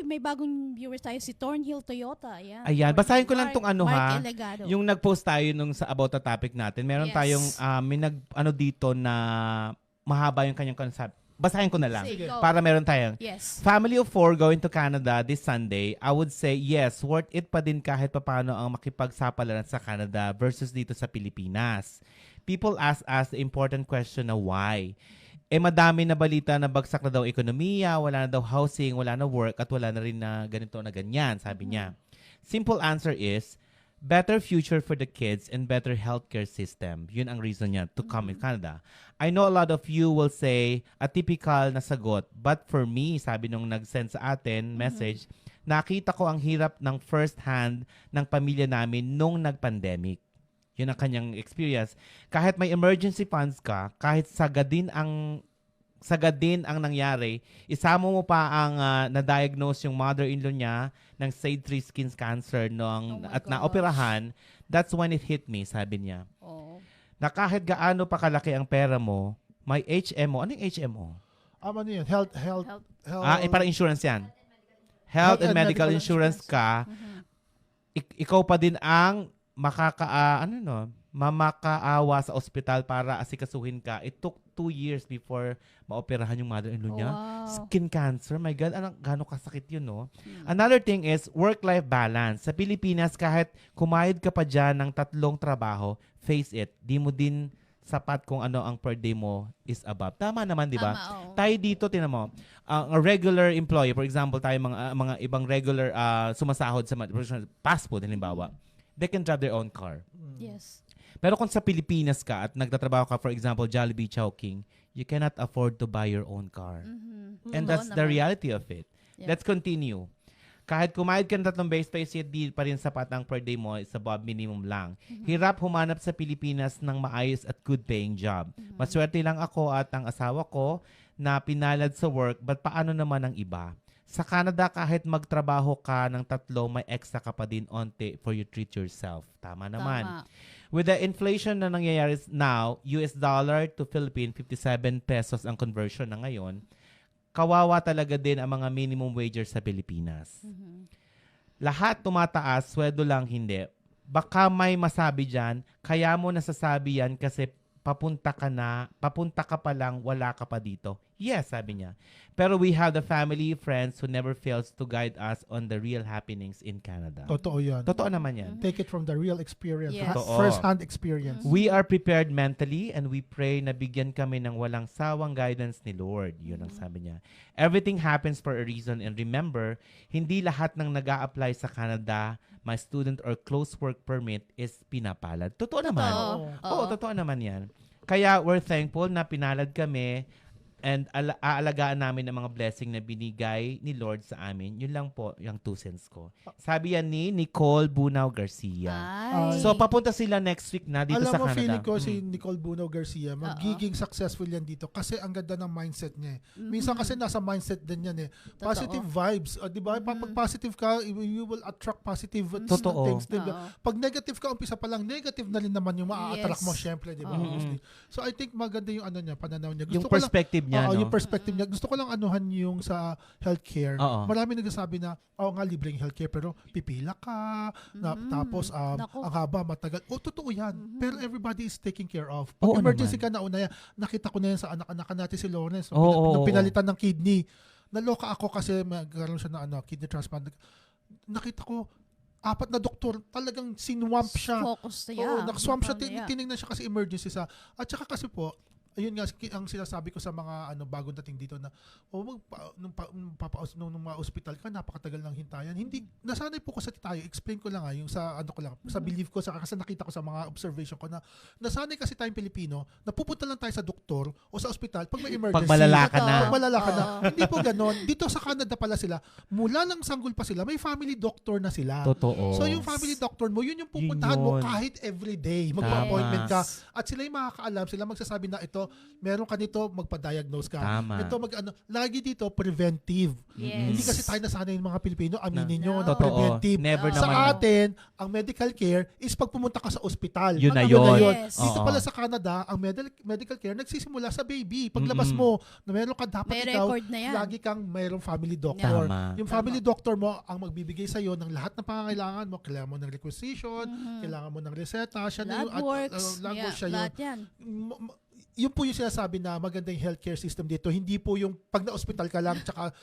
may bagong viewers tayo, si Thornhill Toyota. Ayan, Ayan, basahin ko lang tong ano, ha. Mark Elegado. Yung nag-post tayo nung sa about the topic natin. Meron Yes. tayong may ano dito na mahaba yung kanyang concept. Basahin ko na lang Sige, go. para meron tayong Yes. family of 4 going to Canada this Sunday. I would say yes, worth it pa din kahit papaano ang makipagsapalaran sa Canada versus dito sa Pilipinas. People ask us the important question na why. Madami na balita na bagsak na daw ekonomiya, wala na daw housing, wala na work, at wala na rin na ganito na ganyan, sabi niya. Simple answer is, better future for the kids and better healthcare system. Yun ang reason niya to come in Canada. I know a lot of you will say a typical na sagot. But for me, sabi nung nag-send sa atin message, nakita ko ang hirap ng first hand ng pamilya namin nung nag-pandemic. Yun ang kanyang experience. Kahit may emergency funds ka, kahit sagad din ang nangyari, isama mo pa ang na-diagnose yung mother-in-law niya ng stage 3 skin cancer Oh my at gosh. naoperahan, that's when it hit me, sabi niya. Oh. Na kahit gaano pa kalaki ang pera mo, may HMO. Ano yung HMO? Ano yun? Health. Parang insurance yan. Health and medical insurance ka, ikaw pa din ang mamakaawa sa ospital para asikasuhin ka. It took 2 years before maoperahan yung mother-in-law niya. Wow. Skin cancer, my God, gano'ng kasakit yun, no? Another thing is work-life balance. Sa Pilipinas, kahit kumayod ka pa dyan ng 3 trabaho, face it, di mo din sapat kung ano ang per day mo is above. Tama naman, di ba? Tama, oo. Tayo dito, tinan mo, a regular employee, for example, tayo mga ibang regular sumasahod sa fast food, halimbawa, they can drive their own car. Yes. Pero kung sa Pilipinas ka at nagtatrabaho ka, for example, Jollibee, Chowking, you cannot afford to buy your own car. And that's the reality of it. Yeah. Let's continue. Kahit kumayad ka ng 3 beses, di pa rin sapat ang per day mo is above minimum lang. Hirap humanap sa Pilipinas ng maayos at good paying job. Maswerte lang ako at ang asawa ko na pinalad sa work, but paano naman ang iba? Sa Canada, kahit magtrabaho ka ng 3, may extra ka pa din onte for you treat yourself. Tama naman. Tama. With the inflation na nangyayari now, US dollar to Philippine, 57 pesos ang conversion na ngayon, kawawa talaga din ang mga minimum wagers sa Pilipinas. Lahat tumataas, sweldo lang hindi. Baka may masabi dyan, kaya mo nasasabi yan kasi papunta ka pa lang, wala ka pa dito. Yes, sabi niya. Pero we have the family, friends who never fails to guide us on the real happenings in Canada. Totoo yan. Totoo naman yan. Take it from the real experience. Yes. Totoo. First-hand experience. We are prepared mentally and we pray na bigyan kami ng walang sawang guidance ni Lord. Yun ang sabi niya. Everything happens for a reason and remember, hindi lahat ng nag-a-apply sa Canada, my student or close work permit is pinapalad. Totoo naman. Oo, totoo naman yan. Kaya we're thankful na pinalad kami and aalagaan namin ang mga blessing na binigay ni Lord sa amin. Yun lang po yung 2 cents ko. Sabi yan ni Nicole Bunao Garcia. Ay. So, papunta sila next week na dito Alam sa mo, Canada. feeling ko si Nicole Bunao Garcia, magiging successful yan dito kasi ang ganda ng mindset niya. Minsan kasi nasa mindset din yan eh. Positive vibes. Di ba? Pag positive ka, you will attract positive Totoo. things. Diba? Pag negative ka, umpisa pa lang, negative na rin naman yung maa-attract mo, Yes. syempre. Diba? Mostly. So, I think maganda yung ano niya, pananaw niya. Yung Gusto ko lang- perspective niya, no? yung perspective niya. Gusto ko lang anuhan yung sa healthcare. Oo. Marami nagsasabi na, nga, libreng healthcare, pero pipila ka, tapos Naku. ang haba, matagal. Totoo yan. Pero everybody is taken care of. Pag Oo emergency naman. ka na una yan, nakita ko na yan sa anak-anak natin si Lawrence. Oo, Nung oo, pinalitan ng kidney. Naloka ako kasi magkaroon siya ng kidney transplant. Nakita ko, 4 na doktor, talagang sinwamp siya. Focus na Oo, nakswamp siya. Yeah. Tinignan siya kasi emergency sa. At saka kasi po, ayun nga ang sinasabi ko sa mga bagong dating dito na nung mga ospital ka napakatagal ng hintayan. Hindi nasanay po ko sa tayo. Explain ko lang yung sa sa belief ko kasi nakita ko sa mga observation ko na nasanay kasi tayong Pilipino na pupunta lang tayo sa doktor o sa ospital pag may emergency. Pag malala ka na. Pag malala ka na. Hindi po ganon. Dito sa Canada pala sila, mula lang sanggol pa sila, may family doctor na sila. Totoo. So yung family doctor mo, yun yung pupuntahan mo Yun. kahit every day. Magpa-appointment ka. At sila yung makakaalam, sila magsasabi na ito, dito, meron ka dito, magpa-diagnose ka. Tama. Ito, lagi dito, preventive. Yes. Hindi kasi tayo nasanay ng mga Pilipino, aminin nyo, No. na Totoo. preventive. Never No. Sa naman. atin, ang medical care is pag pumunta ka sa ospital. Yun na Ano yun. Yes. Dito Oo. pala sa Canada, ang medical care nagsisimula sa baby. Paglabas mo, na meron ka dapat May ikaw, record na yan. lagi kang mayroong family doctor. Tama. Yung family doctor mo ang magbibigay sa iyo ng lahat ng pangangailangan mo. Kailangan mo ng requisition, kailangan mo ng reseta, siya na Blood yung works. blood works siya yun. Lahat yan. Yun po yung sinasabi na maganda yung healthcare system dito. Hindi po yung pag na-hospital ka lang tsaka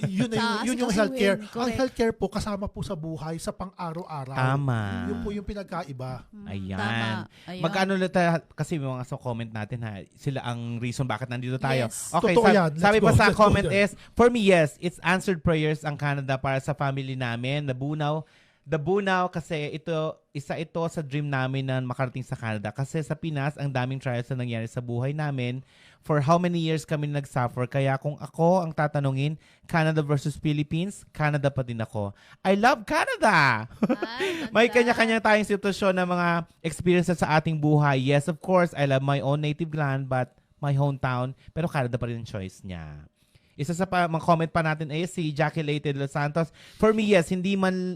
yun yung healthcare. Correct. Ang healthcare po kasama po sa buhay, sa pang-araw-araw. Tama. Yun po yung pinagkaiba. Ayan. Tama. Ayun. Magkano ulit kasi may mga sa comment natin ha, sila ang reason bakit nandito tayo. Yes. Okay, Totoo yan. sabi Let's pa go. sa Let's go comment there. is, for me yes, it's answered prayers ang Canada para sa family namin, Nabunaw kasi isa ito sa dream namin na makarating sa Canada. Kasi sa Pinas, ang daming trials na nangyari sa buhay namin. For how many years kami nag-suffer. Kaya kung ako ang tatanungin, Canada versus Philippines, Canada pa din ako. I love Canada! Ay, May ganda. kanya-kanya tayong sitwasyon na mga experiences sa ating buhay. Yes, of course, I love my own native land, but my hometown. Pero Canada pa rin ang choice niya. Isa sa mga comment pa natin ay si Jackie Leite de Los Santos. For me, yes, hindi man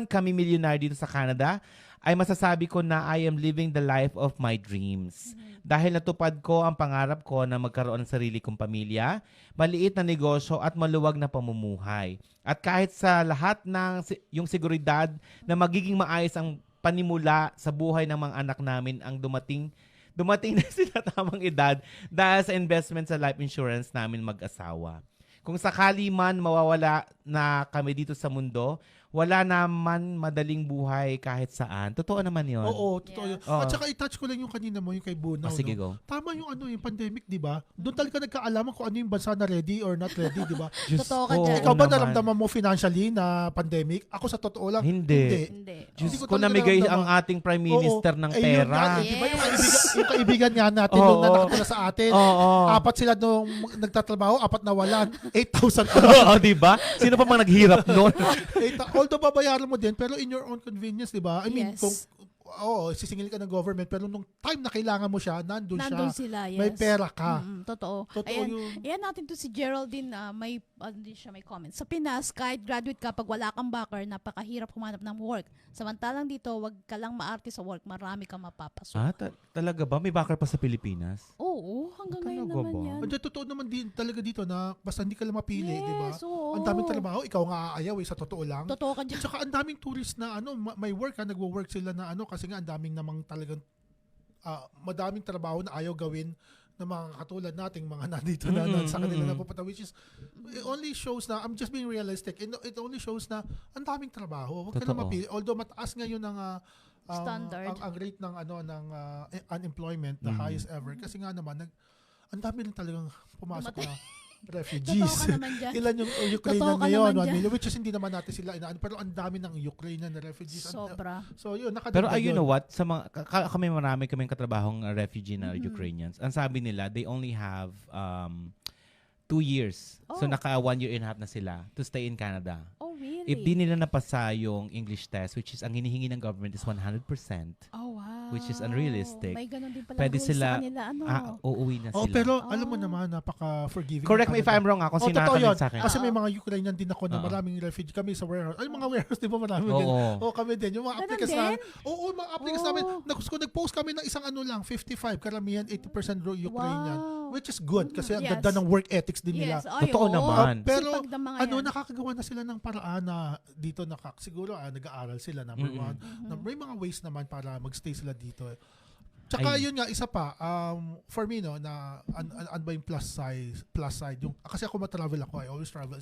kami millionaire dito sa Canada, ay masasabi ko na I am living the life of my dreams. Dahil natupad ko ang pangarap ko na magkaroon ng sarili kong pamilya, maliit na negosyo at maluwag na pamumuhay. At kahit sa lahat ng yung seguridad na magiging maayos ang panimula sa buhay ng mga anak namin ang dumating na sila tamang edad dahil sa investment sa life insurance namin mag-asawa. Kung sakali man mawawala na kami dito sa mundo, wala naman madaling buhay kahit saan. Totoo naman yun. Oo, totoo Yeah. yun. Oo. At saka i-touch ko lang yung kanina mo, yung kay Bunaw. Sige, go. no? Tama yung yung pandemic, di ba? Doon talaga nagkaalaman kung ano yung bansa na ready or not ready, di ba? Diyos Totoo ka ko, dyan. Ikaw ba naman. naramdaman mo financially na pandemic? Ako sa totoo lang, Hindi. Hindi. Diyos Hindi ko ko, talaga namigay naramdaman. ang ating Prime Minister ng Eh, yun pera. nga, di ba yung Yes. kaibigan nga natin Oo. nung na nakatula sa atin? Oo. Apat sila nung nagtatrabaho, apat nawalan. 8,000 Oo, di ba? Sino pa mang naghirap noon? Although babayaran mo din, pero in your own convenience, di ba? I mean, Yes. kung sisingil ka ng government, pero nung time na kailangan mo siya, nandun Nandun siya. sila, yes. May pera ka. Totoo. Totoo Ayan, yun. ayan natin to si Geraldine, may comment. Sa Pinas, kahit graduate ka, pag wala kang backer, napakahirap humanap ng work. Samantalang dito, wag ka lang maarte sa work, marami kang mapapasok. Talaga ba? May backer pa sa Pilipinas? Oo, hanggang ngayon Talaga naman ba? yan. Hindi, totoo naman din talaga dito na basta hindi ka lang mapili, di ba? Yes, oo. Ang daming trabaho, ikaw nga aayaw sa totoo lang. Totoo ka dyan. Tsaka ang daming tourist na may work nagwo-work sila na kasi nga ang daming namang talagang madaming trabaho na ayaw gawin ng mga katulad nating mga nandito na sa kanila na pupunta, which is it only shows na I'm just being realistic. It only shows na ang daming trabaho. Huwag ka na Totoo. mapili. Although mataas ngayon ang Standard. ang rate ng unemployment, the highest ever. Kasi nga naman ang dami rin talagang pumasok na refugees. Totoo ka naman dyan. Ilan yung Ukrainian Totoo ka ngayon? naman 1 dyan. million, which is hindi naman natin sila inaano. Pero ang dami ng Ukrainian na refugees. Sobra. So yun, Pero nakadagdag you yun. know what? Sa mga marami kaming katrabahong refugee na Ukrainians. Ang sabi nila, they only have 2 years. So Oh. naka 1 year and a half na sila to stay in Canada. Oh, really? If di nila napasa yung English test, which is ang hinihingi ng government is 100%, Oh, wow. which is unrealistic. May ganun din pala pwede rules sila, sa kanila. uuwi na Oh, sila. pero alam mo naman, napaka-forgiving. Correct me if I'm wrong, kung sino totoo yun. sa akin. Kasi may mga Ukrainian din ako na Oo. maraming refugee kami sa warehouse. Ay, mga warehouse, di ba marami Oo. din? Oo, kami din. Yung mga Ganun applicants din? namin. Oo, mga applicants Oh. namin. Nag-post kami ng isang lang, 55. Karamihan, 80% Ukrainian. Wow. Which is good kasi ang Yes. ganda ng work ethics din nila. Yes. Ay, Totoo oo. naman. Pero Sipag ng mga yan. nakakagawa na sila ng paraan na dito siguro nag-aaral sila, number one. May mga ways naman para magstay sila dito. Tsaka Ay. yun nga, isa pa, for me, no, na ano ba yung plus side, yung, kasi ako matravel ako, I always travel,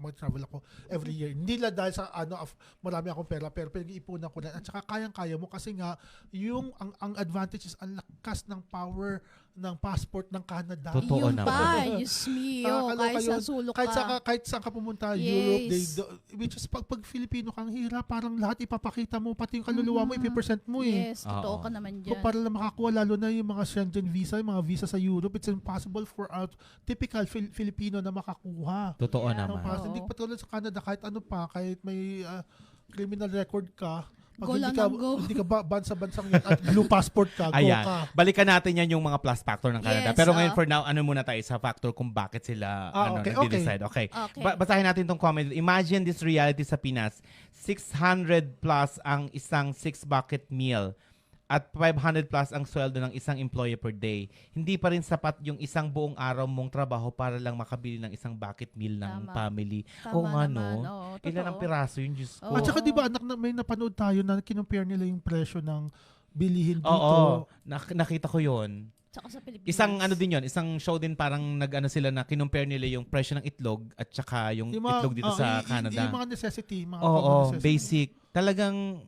mag-travel ako every year. Hindi lang dahil sa, marami akong pera, pero pinag-iipunan ko na, at saka kayang-kaya mo, kasi nga, ang advantage is, ang lakas ng power ng passport ng Canada. Totoo Yun naman. pa, Diyos mio, Nakakaloka kahit sa yun. sulok Kahit saan ka pumunta, Yes. Europe, which is pag Filipino kang hirap, parang lahat ipapakita mo, pati yung kaluluwa mo, ipipresent mo eh. Yes, totoo Oo. ka naman Kung dyan. para lang makakuha, lalo na yung mga Schengen visa, yung mga visa sa Europe, it's impossible for a typical Filipino na makakuha. Totoo Yeah. naman. Hindi pa tulad sa Canada, kahit ano pa, kahit may criminal record ka, Pag Go hindi lang ka, ng go. hindi ka bansa-bansang yan at blue passport ka, go Ayan. ka. Balikan natin yan yung mga plus factor ng Canada. Yes, Pero ngayon for now, ano muna tayo sa factor kung bakit sila Okay, nag-decide. Okay. Okay. Basahin natin tong comment. Imagine this reality sa Pinas. 600 plus ang isang 6 bucket meal at 500 plus ang sweldo ng isang employee per day. Hindi pa rin sapat yung isang buong araw mong trabaho para lang makabili ng isang bucket meal ng Tama. family. Tama Oo nga, naman. no? Oo, Ilan ang totoo. piraso yun, Diyos ko. Oo. At saka di ba, may napanood tayo na kinumpare nila yung presyo ng bilihin dito. Oo. Nakita ko yun. Tsaka sa Pilipinas. Isang ano din yon, isang show din parang nag-ano sila na kinumpare nila yung presyo ng itlog at saka yung itlog dito sa Canada. Yung mga necessity, mga Oo, common necessity. basic. Talagang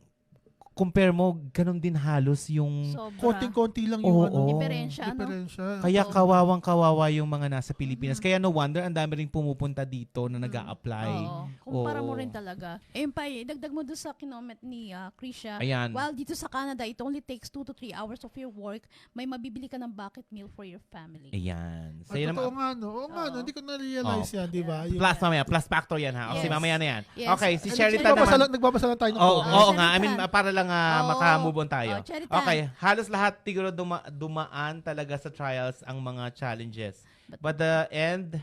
compare mo, ganun din halos yung Sobra. Konting-konti lang yung Oo. ano. Diferensya, no? Diferensya. kaya Oo. kawawang-kawawa yung mga nasa Pilipinas. Kaya no wonder ang dami ring pumupunta dito na nag-a-apply. Oo. Kumpara mo Oo. rin talaga. Ayun pa, dagdag mo doon sa kinoment ni Krisha. Ayan. While dito sa Canada, it only takes 2 to 3 hours of your work, may mabibili ka ng bucket meal for your family. Ayan. At Sa'yo totoo naman. nga, no? Oo nga, no? Oo. Hindi ko na-realize yan, di ba? Yung- Plus mamaya, plus factor yan ha. O, Yes. mamaya na yan. Yes. Okay, si Ano, Sheridan nagbabasa, naman. lang, nagbabasa lang tayo ng Oo, comment. oo nga. I mean, Sheridan. para lang Oo. maka-move on tayo. Oh, Sheridan. Okay, halos lahat siguro dumaan talaga sa trials ang mga challenges. But the end,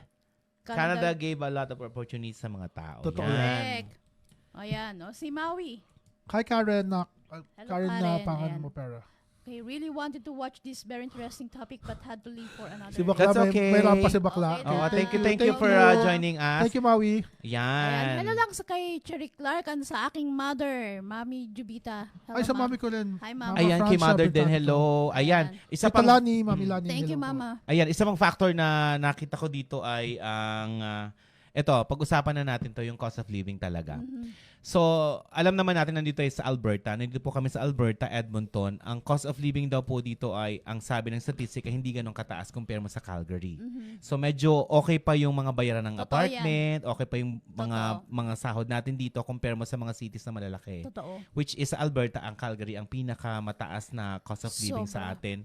Canada gave a lot of opportunities sa mga tao. Totoo Yan. Correct. Ayan, no? Si Maui. Hi, Karen. Hello, Karen na Karen. pangan Ayan. mo pera. I really wanted to watch this very interesting topic but had to leave for another. Si Bakla, That's okay. may rampa si Bakla. Okay, Oh, Dan. thank you for joining us. Thank you, Maui. Ayan. Hello Yan. lang sa kay Cherry Clark and sa aking mother, Mami Jubita. Hello, Ay, sa Ma. mami ko rin. Hi, Mama. Ayan, Francia kay Mother din, Bertacto. hello. Ayan, isa Si pang Talani, Mami Lani. Thank you, hello po. Mama. Ayan, isa pang factor na nakita ko dito ay ang ito, pag-usapan na natin to yung cost of living talaga. Mhm. So, alam naman natin nandito ay sa Alberta. Nandito po kami sa Alberta, Edmonton. Ang cost of living daw po dito ay, ang sabi ng statistika, hindi ganun kataas compare mo sa Calgary. Mhm. So, medyo okay pa yung mga bayaran ng Totoo apartment, okay pa yung Totoo. mga sahod natin dito compare mo sa mga cities na malalaki. Totoo. Which is sa Alberta, ang Calgary, ang pinakamataas na cost of living sa Sobra. atin.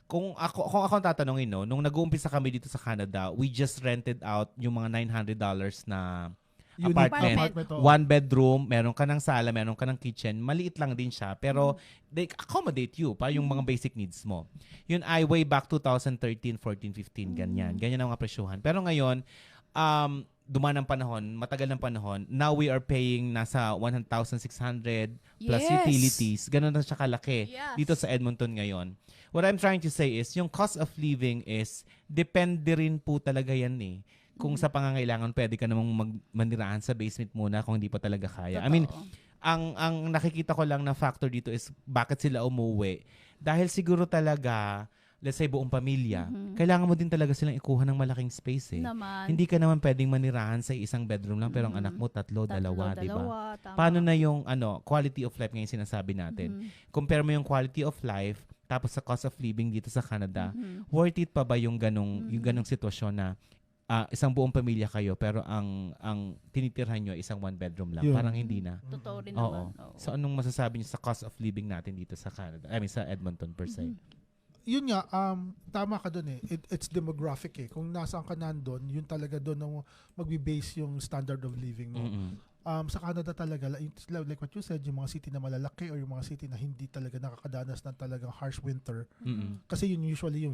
Kung ako ang tatanungin, no, nung nag-uumpisa kami dito sa Canada, we just rented out yung mga $900 na Unit, apartment. oo. One bedroom, meron ka ng sala, meron ka ng kitchen. Maliit lang din siya, pero they accommodate you pa yung mga basic needs mo. Yun ay way back 2013, 14, 15, ganyan. Ganyan ang mga presyuhan. Pero ngayon, dumaan ng panahon, matagal ng panahon, now we are paying nasa 1,600 plus Yes. utilities. Ganun na siya kalaki Yes. dito sa Edmonton ngayon. What I'm trying to say is, yung cost of living is, depende rin po talaga yan eh. Kung sa pangangailangan, pwede ka namang manirahan sa basement muna kung hindi pa talaga kaya. I mean, Totoo. ang nakikita ko lang na factor dito is bakit sila umuwi. Dahil siguro talaga, let's say buong pamilya, kailangan mo din talaga silang ikuha ng malaking space eh. Naman. Hindi ka naman pwedeng manirahan sa isang bedroom lang pero ang anak mo tatlo, dalawa, di ba? Tama. Paano na yung quality of life ngayon sinasabi natin? Compare mo yung quality of life tapos sa cost of living dito sa Canada, worth it pa ba yung ganong sitwasyon na isang buong pamilya kayo pero ang tinitirhan nyo ay isang one bedroom lang? Yun. Parang hindi na. Totoo rin Oo. naman. Oo. So anong masasabi niyo sa cost of living natin dito sa Canada? I mean sa Edmonton per se. Yun nga, tama ka doon eh. It's demographic eh. Kung nasaan ka nandun, yun talaga doon ang magbe-base yung standard of living mo. Mm-mm. Sa Canada talaga, like what you said, yung mga city na malalaki or yung mga city na hindi talaga nakakadanas ng talagang harsh winter. Mm-mm. Kasi yun usually yung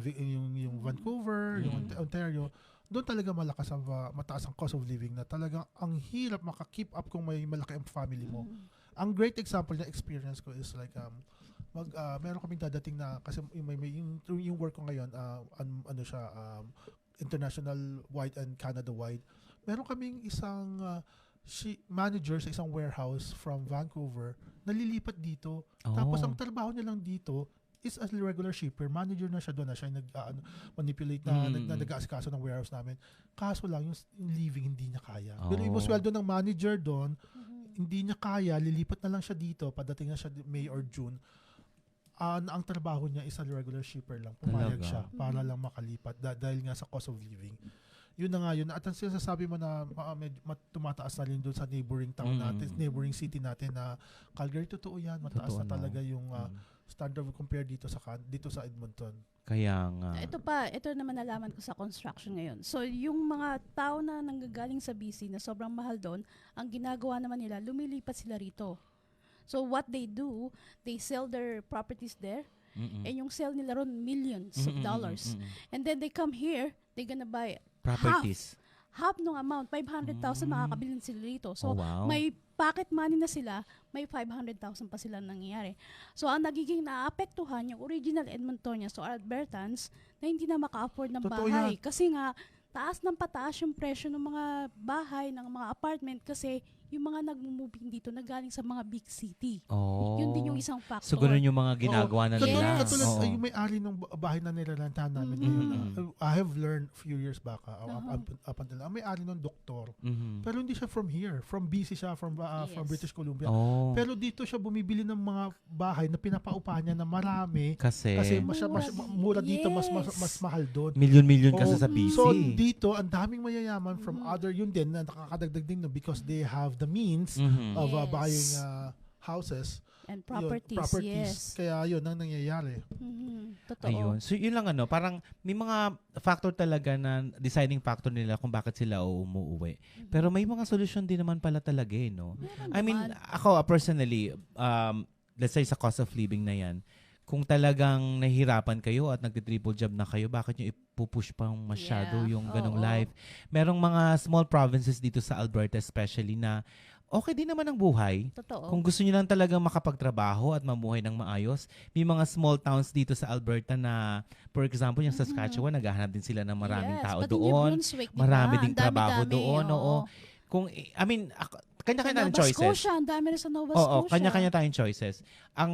Vancouver, yung Ontario, doon talaga mataas ang cost of living na talagang ang hirap maka-keep up kung may malaki ang family mo. Ang great example na experience ko is like meron kaming dadating na kasi yung work ko ngayon international wide and Canada wide. Meron kaming isang manager sa isang warehouse from Vancouver nalilipat dito. Tapos ang trabaho niya lang dito is as regular shipper. Manager na siya doon, na siya manipulate na nag-aasikaso ng warehouse namin. Kaso lang yung living hindi niya kaya. Pero yung sweldo ng manager doon, hindi niya kaya, lilipat na lang siya dito, padating na siya May or June. Ang trabaho niya is a regular shipper lang. Pumayag Talaga? siya para lang makalipat dahil nga sa cost of living. Yun na nga yun. At ang sinasabi mo na tumataas na rin doon sa neighboring town natin, neighboring city natin na Calgary, totoo yan. Mataas Totoo, na talaga no? yung standard compare dito sa Edmonton. Kaya nga. Ito naman nalaman ko sa construction ngayon. So, yung mga tao na nanggagaling sa BC na sobrang mahal doon, ang ginagawa naman nila, lumilipat sila rito. So what they do, they sell their properties there. Mm-mm. And yung sell nila ron millions of Mm-mm, dollars. mm-mm. And then they come here, they're gonna buy Properties. half ng amount, 500,000 makakabili sila dito. So, Oh, wow. may pocket money na sila, may 500,000 pa sila nangyayari. So, ang nagiging naapektuhan yung original Edmontonians o Albertans na hindi na maka-afford ng Totoo bahay. yan. Kasi nga, taas ng pataas yung presyo ng mga bahay, ng mga apartment kasi yung mga nagmo-moving dito na galing sa mga big city. Oh. Yun din yung isang factor. So, ganun yung mga ginagawa na Yes. nila. Katulad, Oo. yung may-ari ng bahay na nilalantahan namin. Mhm. I have learned few years back, up until now, ang may-ari ng doktor. Mhm. Pero hindi siya from here. From BC siya, from Yes. British Columbia. Oh. Pero dito siya bumibili ng mga bahay na pinapaupa niya na marami. Kasi Kasi mura dito, mas Yes. mahal doon. milyon-milyon kasi Oo. sa BC. So dito, ang daming mayayaman from other yun din na nakakadagdag din no, because they have the means Mhm. of Yes. buying houses. And Yun, properties, yes. Kaya yun ang nangyayari. Totoo. Ayun. So, yun lang parang may mga factor talaga na deciding factor nila kung bakit sila umuuwi. Pero may mga solusyon din naman pala talaga no? Meron I mean, naman. ako personally, let's say sa cost of living na yan, kung talagang nahihirapan kayo at nagti-triple job na kayo, bakit nyo ipupush pa masyado Yeah. yung ganong Oo. life? Merong mga small provinces dito sa Alberta especially na okay din naman ang buhay. Totoo. Kung gusto nyo lang talagang makapagtrabaho at mamuhay ng maayos, may mga small towns dito sa Alberta na, for example, yung Saskatchewan, naghahanap din sila ng maraming Yes, tao pati New doon. Brunswick, diba? Marami Ang ding trabaho dami-dami, doon. Oo. oo. Kung, kanya-kanya Sa tayong Nova choices. Scotia, ang dami rin sa Nova Oo, Scotia. kanya-kanya tayong choices. Ang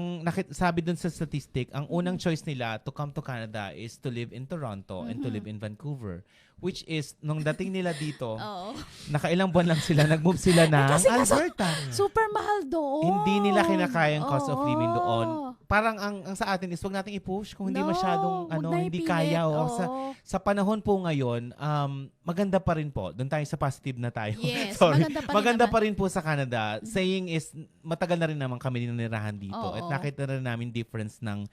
sabi dun sa statistic, ang unang choice nila to come to Canada is to live in Toronto and to live in Vancouver. Which is, nung dating nila dito, Oo. nakailang buwan lang sila, nag-move sila ng kasi Alberta. Super mahal doon. Hindi nila kinakaya ang cost of living Oo. doon. Parang ang sa atin is wag nating i-push kung hindi No, masyadong wag na hindi ipilit. kaya o Oo. sa panahon po ngayon, maganda pa rin po. Doon tayo sa positive na tayo. Yes, Sorry. maganda pa rin naman. pa rin po sa Canada. Saying is matagal na rin naman kami ninirahan dito Oo. at nakita na rin namin difference ng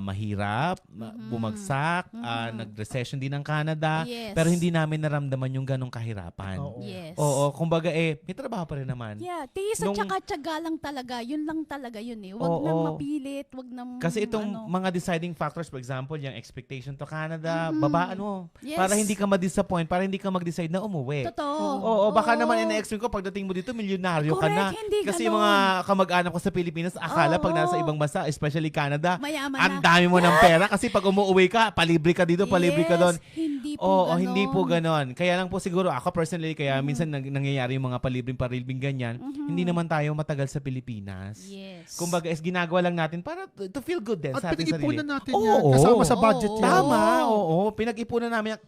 mahirap, bumagsak, nag-recession din ng Canada, Yes. pero hindi namin naramdaman yung ganong kahirapan. Oo. Yes. Oo, kumbaga may trabaho pa rin naman. Yeah, tiis at Nung- saka tiyaga lang talaga. Yun lang talaga yun eh. Wag Oo. nang mapilit, wag nang Kasi itong ano. mga deciding factors, for example, yung expectation to Canada, babaan mo. Yes. Para hindi ka ma-disappoint, para hindi ka mag-decide na umuwi. Totoo. Oo, baka naman ina-expect ko pagdating mo dito, milyonaryo ka na. Correct, hindi Kasi ganon. yung mga kamag-anak ko sa Pilipinas, akala pag Oo. nasa ibang bansa, especially Canada, Mayaman ang na. dami mo ng pera kasi pag umuwi ka, palibre ka dito, palibre ka Yes, doon. Hindi po Oo, ganon. hindi po ganon. Kaya lang po siguro ako personally, kaya minsan nangyayari yung mga palibreng ganyan, hindi naman tayo matagal sa Pilipinas. Yes. Kumbaga, is ginagawa lang natin para to feel good din At sa ating sarili. pinag-ipunan natin Oo, yan. Kasama sa budget Oo. yan. Tama, oo. Pinag-ipunan namin yan.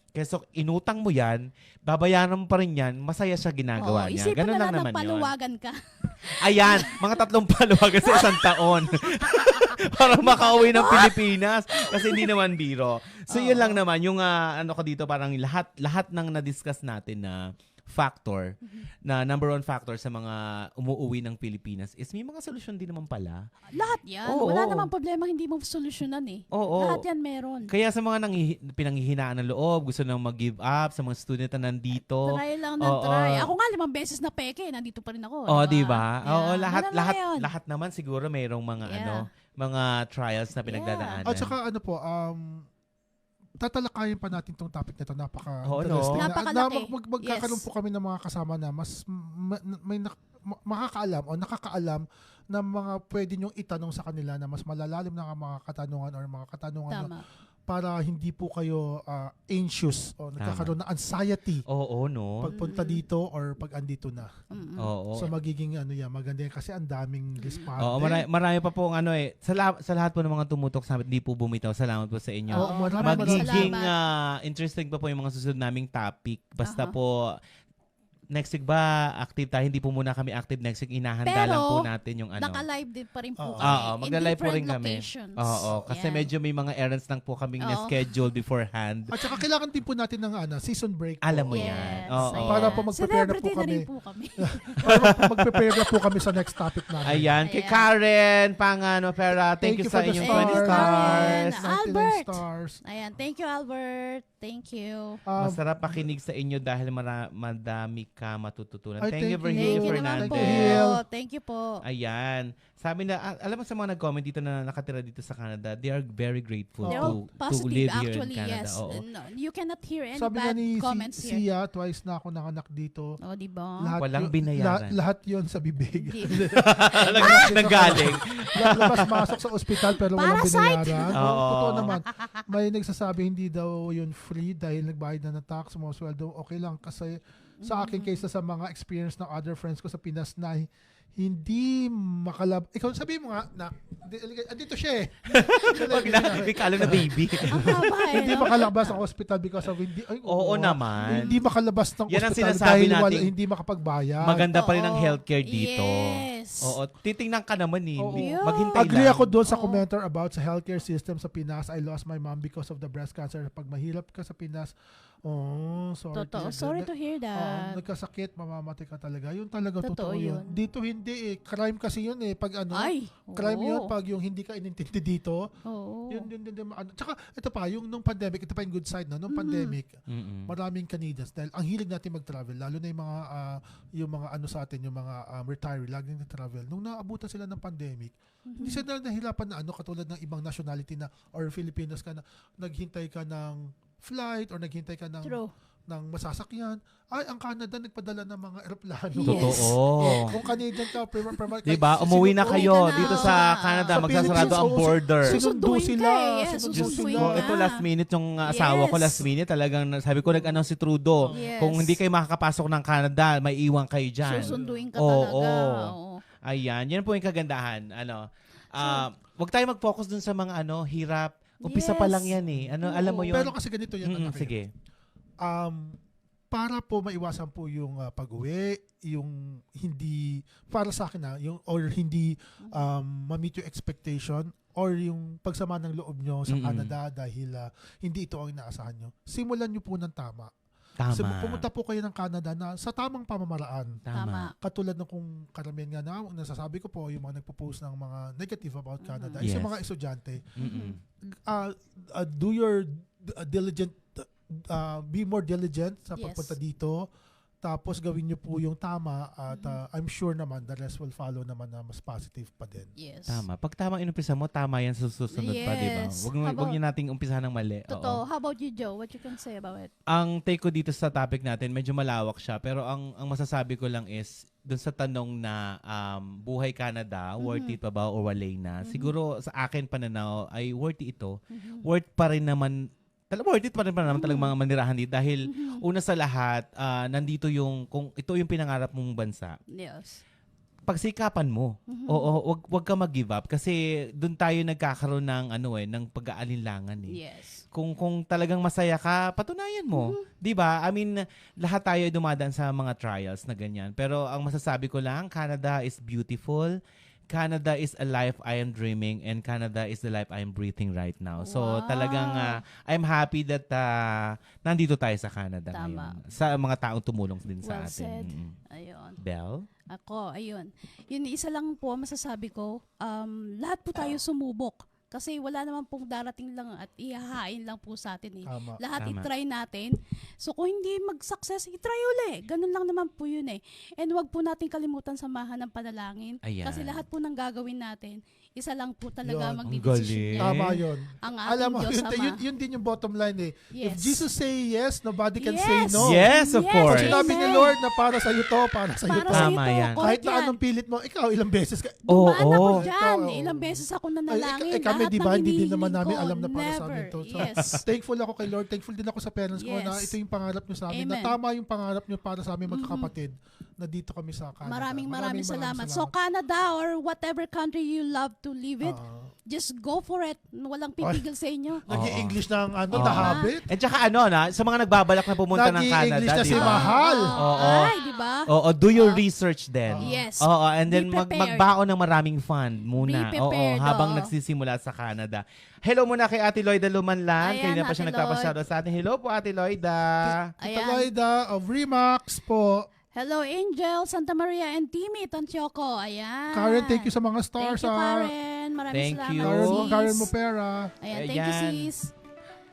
Keso inutang mo yan, babayaran mo pa rin yan, masaya siya ginagawa Oo, niya. isipin Ganun na lang lang naman ng yun. paluwagan ka. Ayan, mga 3 paluwagan sa isang taon. Para makauwi ng Pilipinas. Kasi hindi naman biro. So yun lang naman, yung ano ko dito, parang lahat ng na-discuss natin na factor, na number 1 factor sa mga umuuwi ng Pilipinas is may mga solusyon din naman pala. Lahat yan. Oo, Wala oo. namang problema hindi mo solusyonan eh. Oo. Lahat yan meron. Kaya sa mga pinanghihinaan ng loob, gusto nang mag-give up, sa mga student na nandito. Try lang ng Oo. try. Ako nga 5 beses na peke, nandito pa rin ako. Oh, di ba? Yeah. Oo, Ganun lang yun. lahat naman siguro mayroong mga Yeah. mga trials na pinagdadaanan. At saka ano po, tatalakayin pa natin tong topic na to. Oo, no? Napaka-interesting. Napakalaki. Magkakaroon Yes. po kami ng mga kasama na mas may makakaalam o nakakaalam na mga pwede nyong itanong sa kanila na mas malalalim na mga katanungan or mga katanungan na Tama. para hindi po kayo anxious o nagkakaroon ng anxiety Oo, no? pagpunta dito or pag andito na. Oo. So magiging maganda yan kasi ang daming respondent. Oo, marami pa po sa lahat po ng mga tumutok sa amin, hindi po bumitaw. Salamat po sa inyo. Oo, maraming Magiging salamat. interesting pa po yung mga susunod naming topic. Basta Aha. po, next week ba, active tayo? Hindi po muna kami active next week. Inahanda Pero, lang po natin yung ano. Naka-live din pa rin po Oo. kami. Oo, in magla-live po rin different kami. locations. Oo, kasi Yan. medyo may mga errands lang po kaming Oo. na-schedule beforehand. At saka kailangan din po natin ng season break po. Alam mo Yes. yan. Ayan. Oo. Para po mag-prepare na po Celebrity kami. rin po kami. Para mag-prepare na po kami sa next topic namin. Ayan, kay Ayan. Karen Pangano Pera, thank you sa for the inyong stars. 20 stars. Karen. Albert. stars. Ayan, thank you Albert. Thank you. Um, Masarap pakinig sa inyo dahil madami ka matututunan. Ay, Thank you, thank Virgil Thank you naman po. Fernandez. Thank you po. Ayan. Sabi na, alam mo sa mga nag-comment dito na nakatira dito sa Canada, they are very grateful They're to all positive live here in actually, Canada. yes. Oo. No, you cannot hear any Sabi nga bad ni comments here. Sia, twice na ako nanganak dito. Oh, di ba? Walang binayaran. Lahat yun sa bibig. Nanggaling. Labas-masok sa ospital pero walang Parasite! binayaran. Oo. Totoo naman. May nagsasabi hindi daw yun free dahil nagbayad na ng tax, mga sweldo. Okay lang kasi sa akin kaysa sa mga experience ng other friends ko sa Pinas na hindi ikaw sabi mo nga na andito siya eh. Wag na, ikala na baby. Ang haba eh, Hindi no? makalabas ng hospital because of Oo naman. Hindi makalabas ng Yan ang hospital sinasabi dahil natin. hindi makapagbayad. Maganda pa rin ang Oo. healthcare dito. Yes. Oo, titingnan ka naman eh. Oo. Yeah. Maghintay Agree lang. ako doon sa Oo. commenter about sa healthcare system sa Pinas. I lost my mom because of the breast cancer. Pag mahirap ka sa Pinas, sorry. Totoo. Sorry to hear that. Nagkasakit, mamamatay ka talaga. Yun talaga Totoo totoo yun. yun. Dito hindi eh. Crime kasi yun eh. Pag Ay. crime yun oo. pag yung hindi ka inintindi dito. Oo. Yun. Tsaka ito pa, yung nung pandemic, ito pa yung good side no? Nung pandemic, Mm-mm. maraming Canadians dahil ang hilig natin mag-travel, lalo na yung mga ano sa atin, yung mga retiree, laging nag-travel. Nung naabutan sila ng pandemic, hindi sila nahirapan na katulad ng ibang nationality na or Filipinos ka na naghintay ka ng flight or naghintay ka ng True. masasakyan. Ay, ang Canada nagpadala ng mga eroplano. Yes. Totoo. Kung Canadian ka, Diba? Umuwi na kayo Uwi ka na. dito sa Canada. Sa Magsasarado ang Philippines, border. Sinundo Susunduin sila. ka eh. Yes, Sinundo susunduin sila. ka. Ito last minute yung asawa ko Yes. last minute talagang sabi ko nag-announce si Trudeau. Yes. Kung hindi kayo makakapasok ng Canada, may iwan kayo dyan. Susunduin ka Oo, talaga. oo. Oo. Ayan, yan po yung kagandahan. Wag tayo mag-focus dun sa mga hirap. Umpisa pa Yes. lang yan eh. Alam mo yun? Pero kasi ganito yan. anak eh. Sige. Para po maiwasan po yung pag-uwi, yung hindi, para sa akin yung or hindi ma-meet yung expectation or yung pagsama ng loob nyo sa Canada dahil hindi ito ang inaasahan nyo. Simulan nyo po ng tama. Tama. Pumunta po kayo ng Canada na sa tamang pamamaraan. Tama. Katulad ng kung karamihan nga na nasasabi ko po, yung mga nagpo-post ng mga negative about Canada, Yes. is yung mga estudyante, Mm-mm. do your diligent, be more diligent sa Yes. pagpunta dito. Tapos gawin nyo po yung tama at I'm sure naman the rest will follow naman na mas positive pa din. Yes. Tama. Pag tama inumpisa mo, tama yan sa susunod pa, di ba? Yes. Wag niyo nating umpisahan ng mali. Totoo. Oo. How about you, Joe? What you can say about it? Ang take ko dito sa topic natin, medyo malawak siya. Pero ang masasabi ko lang is, dun sa tanong na buhay Canada, worth it pa ba o walay na? Siguro sa akin pananaw ay worth it ito. Worth pa rin naman worth it pa rin naman talagang mga manirahan dito dahil una sa lahat, nandito kung ito yung pinangarap mong bansa, Yes. pagsikapan mo. Oo, wag ka mag-give up kasi doon tayo nagkakaroon ng ng pag-aalinlangan eh. Yes. Kung talagang masaya ka, patunayan mo. 'Di ba? I mean, lahat tayo ay dumadaan sa mga trials na ganyan. Pero ang masasabi ko lang, Canada is beautiful. Canada is a life I am dreaming and Canada is the life I am breathing right now. So Wow. talagang I'm happy that nandito tayo sa Canada Tama. ngayon. Sa mga taong tumulong din sa Well atin. said. Mm-mm. Ayun. Belle? Ako, ayun. Yun, isa lang po ang masasabi ko. Lahat po tayo sumubok. Kasi wala naman pong darating lang at ihahain lang po sa atin eh. Tama. Lahat Tama. i-try natin. So kung hindi mag-success, i-try uli. Ganun lang naman po yun eh. And wag po natin kalimutan samahan ng panalangin. Ayan. Kasi lahat po ng gagawin natin, isa lang po talaga Yun. magdidesisyon Ang niya. Tama yun. Ang ating Alam mo, Diyos yun, Ama. yun din yung bottom line eh. If Yes. Jesus say yes, nobody can Yes. say no. Yes, of Yes. course. Pag sinabi ni Amen. Lord na para sa'yo to, para sa'yo Para to. sa Tama ito, yan. correct Kahit na yan. anong pilit mo, ikaw ilang beses ka. Oo. Dumaan ako Oo. dyan. Ikaw, oo. Ilang beses ako nanalangin. Kami, Lahat di ba, ng hindi din hinihiling naman namin ko, alam na para sa amin never. to. So, Yes. thankful ako kay Lord. Thankful din ako sa parents ko na Yes. ito yung pangarap nyo sa amin. Na Amen. tama yung pangarap nyo para sa amin magkakapatid na dito kami sa Canada. Maraming salamat. So Canada or whatever country you love to live it, just go for it. Walang pipigil sa inyo. Nag-i-English ng Oo. The Habit. At saka sa mga nagbabalak na pumunta ng Canada, Nag-i-English na di si ba? Mahal. Oo. Ay, di ba? Oo, do your research then. Yes. Oo, and then Be prepared. magbaon ng maraming fund muna. Be Oo, prepared, habang oo. nagsisimula sa Canada. Hello muna kay Ate Lloyda Lumanlan. Ayan, Kanina pa siya Ate nagpapashoutout sa atin. Hello po, Ate Lloyda. Tita Ayan. Lloyda of Remax po. Hello, Angel, Santa Maria, and Timmy Tanchoco. Ayan. Karen, thank you sa mga stars. Thank you, Karen. Maraming Thank salamat, you. sis. Karen Mopera. Ayan, thank you, Ayan. sis.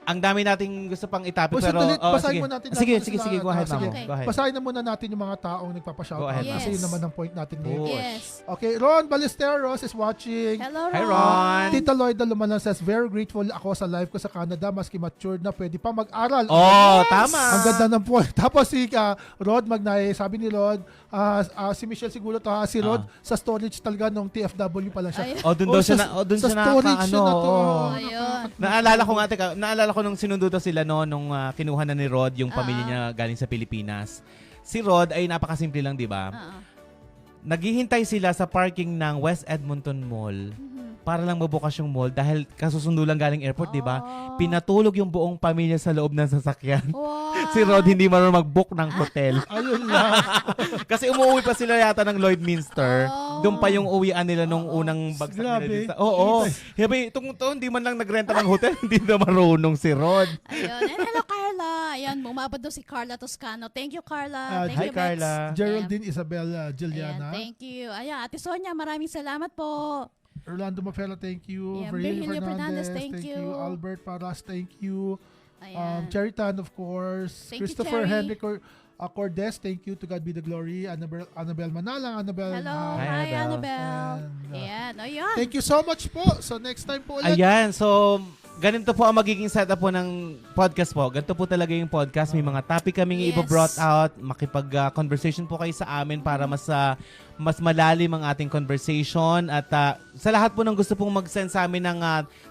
ang dami nating gusto pang itapik, O, pero sandali, basahin sige. mo natin. Sige, lahat sige, sila. sige, go ahead, Sige. ma'am. Okay. Go ahead. Basahin na muna natin yung mga taong Go nagpapashoutout. ahead, ma'am. Kasi yun Yes. naman ang point natin ngayon. Push. Yes. Okay, Ron Ballesteros is watching. Hello, Hi, Ron. Ron. Tita Lloyd Lumanan says, very grateful ako sa life ko sa Canada, maski matured na, pwede pa mag-aral. Oh, Yes. tama. Ang ganda ng point. Tapos si Rod Magnay, sabi ni Rod, si Michelle siguro to, si Rod, sa storage talaga nung TFW pala siya. Ayun. Oh, doon daw siya doon sa siya storage ano. siya na to. oo. Ayun. Naalala ko nung sinundo to sila nung kinuha na ni Rod yung pamilya niya galing sa Pilipinas. Si Rod ay napakasimple lang, 'di ba? Naghihintay sila sa parking ng West Edmonton Mall para lang mabukas yung mall dahil kasusundo lang galing airport, 'di ba? Pinatulog yung buong pamilya sa loob ng sasakyan. Wow. Si Rod hindi marunong mag-book ng hotel. Ayun lang. Kasi umuwi pa sila yata ng Lloydminster. Oh. Doon pa yung uwian nila nung unang bagsak Grabe. nila. Oo. Sabi, itong hindi man lang nagrenta ng hotel, hindi na marunong si Rod. Ayun. And hello, Carla. Ayan, bumabad daw si Carla Toscano. Thank you, Carla. Thank Hi, you, Bex. Carla. Geraldine Isabel Ayan, Giliana. thank you. Ayan, Ate Sonia, maraming salamat po. Orlando Mafela, thank you. Yeah, Virgilio Virgilio Fernandez, Fernandez, thank you. Albert Paras, thank you. Ayan. Cherry Tan, of course. Thank you, Christopher Cherry. Henry Cordes, thank you. To God be the glory. Annabel Manalang, Annabel. Hello. Hi, Hi, Annabelle. Annabelle. And, Ayan. Ayan. Thank you so much po. So next time po ulit. Ayan, so ganito po ang magiging setup po ng podcast po. Ganito po talaga yung podcast. May mga topic kaming Yes. i-brought out. Makipag-conversation po kayo sa amin para mas malalim ang ating conversation. At sa lahat po ng gusto pong mag-send sa amin ng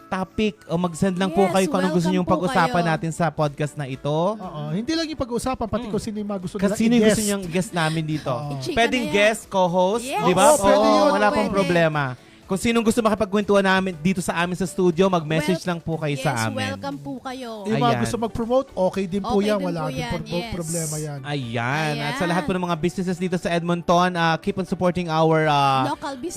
topic o mag-send lang po Yes, kayo kung anong gusto welcome nyong po pag-usapan kayo. natin sa podcast na ito. Oo, hindi lang yung pag-uusapan, pati kung sino yung mga gusto nila Kasi sino yung gusto i-guest. niyang guest namin dito? I-chika Pwedeng na yan. guest, co-host, Yes. di ba? Oo, pwede yun. Wala pang Pwede. problema. Kung sinong gusto makipagkwentuhan namin dito sa amin sa studio, mag-message lang po kayo Yes, sa amin. welcome po kayo. Yung mga Ayan. gusto mag-promote, okay din po Okay yan. din Wala po din yan, yes. problema yan. Ayan. At sa Ayan. lahat po ng mga businesses dito sa Edmonton, keep on supporting our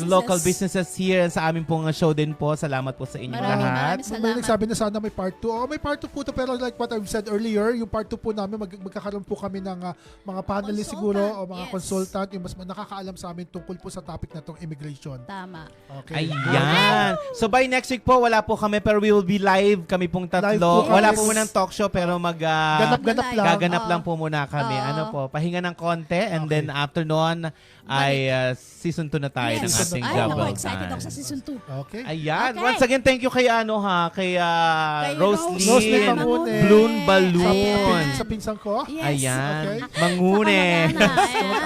local businesses here and sa aming pong show din po. Salamat po sa inyo Maraming lahat. maraming May salamat. nagsabi na sana may part 2. May part 2 po to, pero like what I've said earlier, yung part 2 po namin, magkakaroon po kami ng mga panelists siguro o mga Yes. consultant, yung mas nakakaalam sa amin tungkol po sa topic na tong immigration. Tama. Okay. Ayan. So by next week po, wala po kami pero we will be live. Kami pong Live tatlo. po Wala kami. po munang talk show pero Ganap-ganap lang. gaganap lang po muna kami. Oo. Ano po, pahinga ng konti and Okay. then after noon ay season 2 na tayo ng Yes. ating Ay, Double naku, excited Time. ako sa season 2. Okay. Ayan. Okay. Once again, thank you kay Kay Roslyn. Roslyn Mangune. Bloon Sa, Balloon. sa pinsan ko. Yes. Ayan. Okay. Mangune.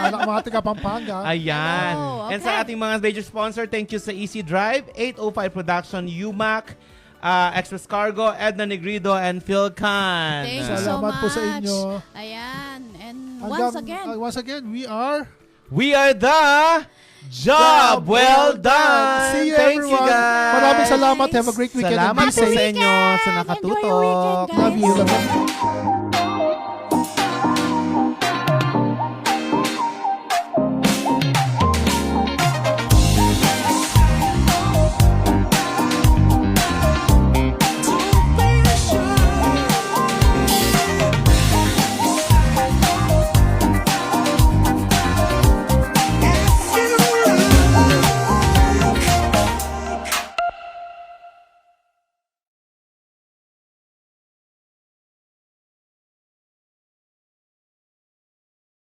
Anak mga taga Pampanga. Ayan. Oh, And okay. sa ating mga major sponsor, thank you sa Easy Drive, 805 Production, UMAC, Express Cargo, Edna Negrido, and Phil Khan. Thank you so Salamat much. po sa inyo. Ayan. And Hanggang- once again, we are... We are the Job Well Done. See you, Thank you, everyone. guys. Maraming salamat. Have a great weekend. and Salamat be po safe. sa inyo sa Enjoy your nakatutok. weekend, guys. Love you. Love you.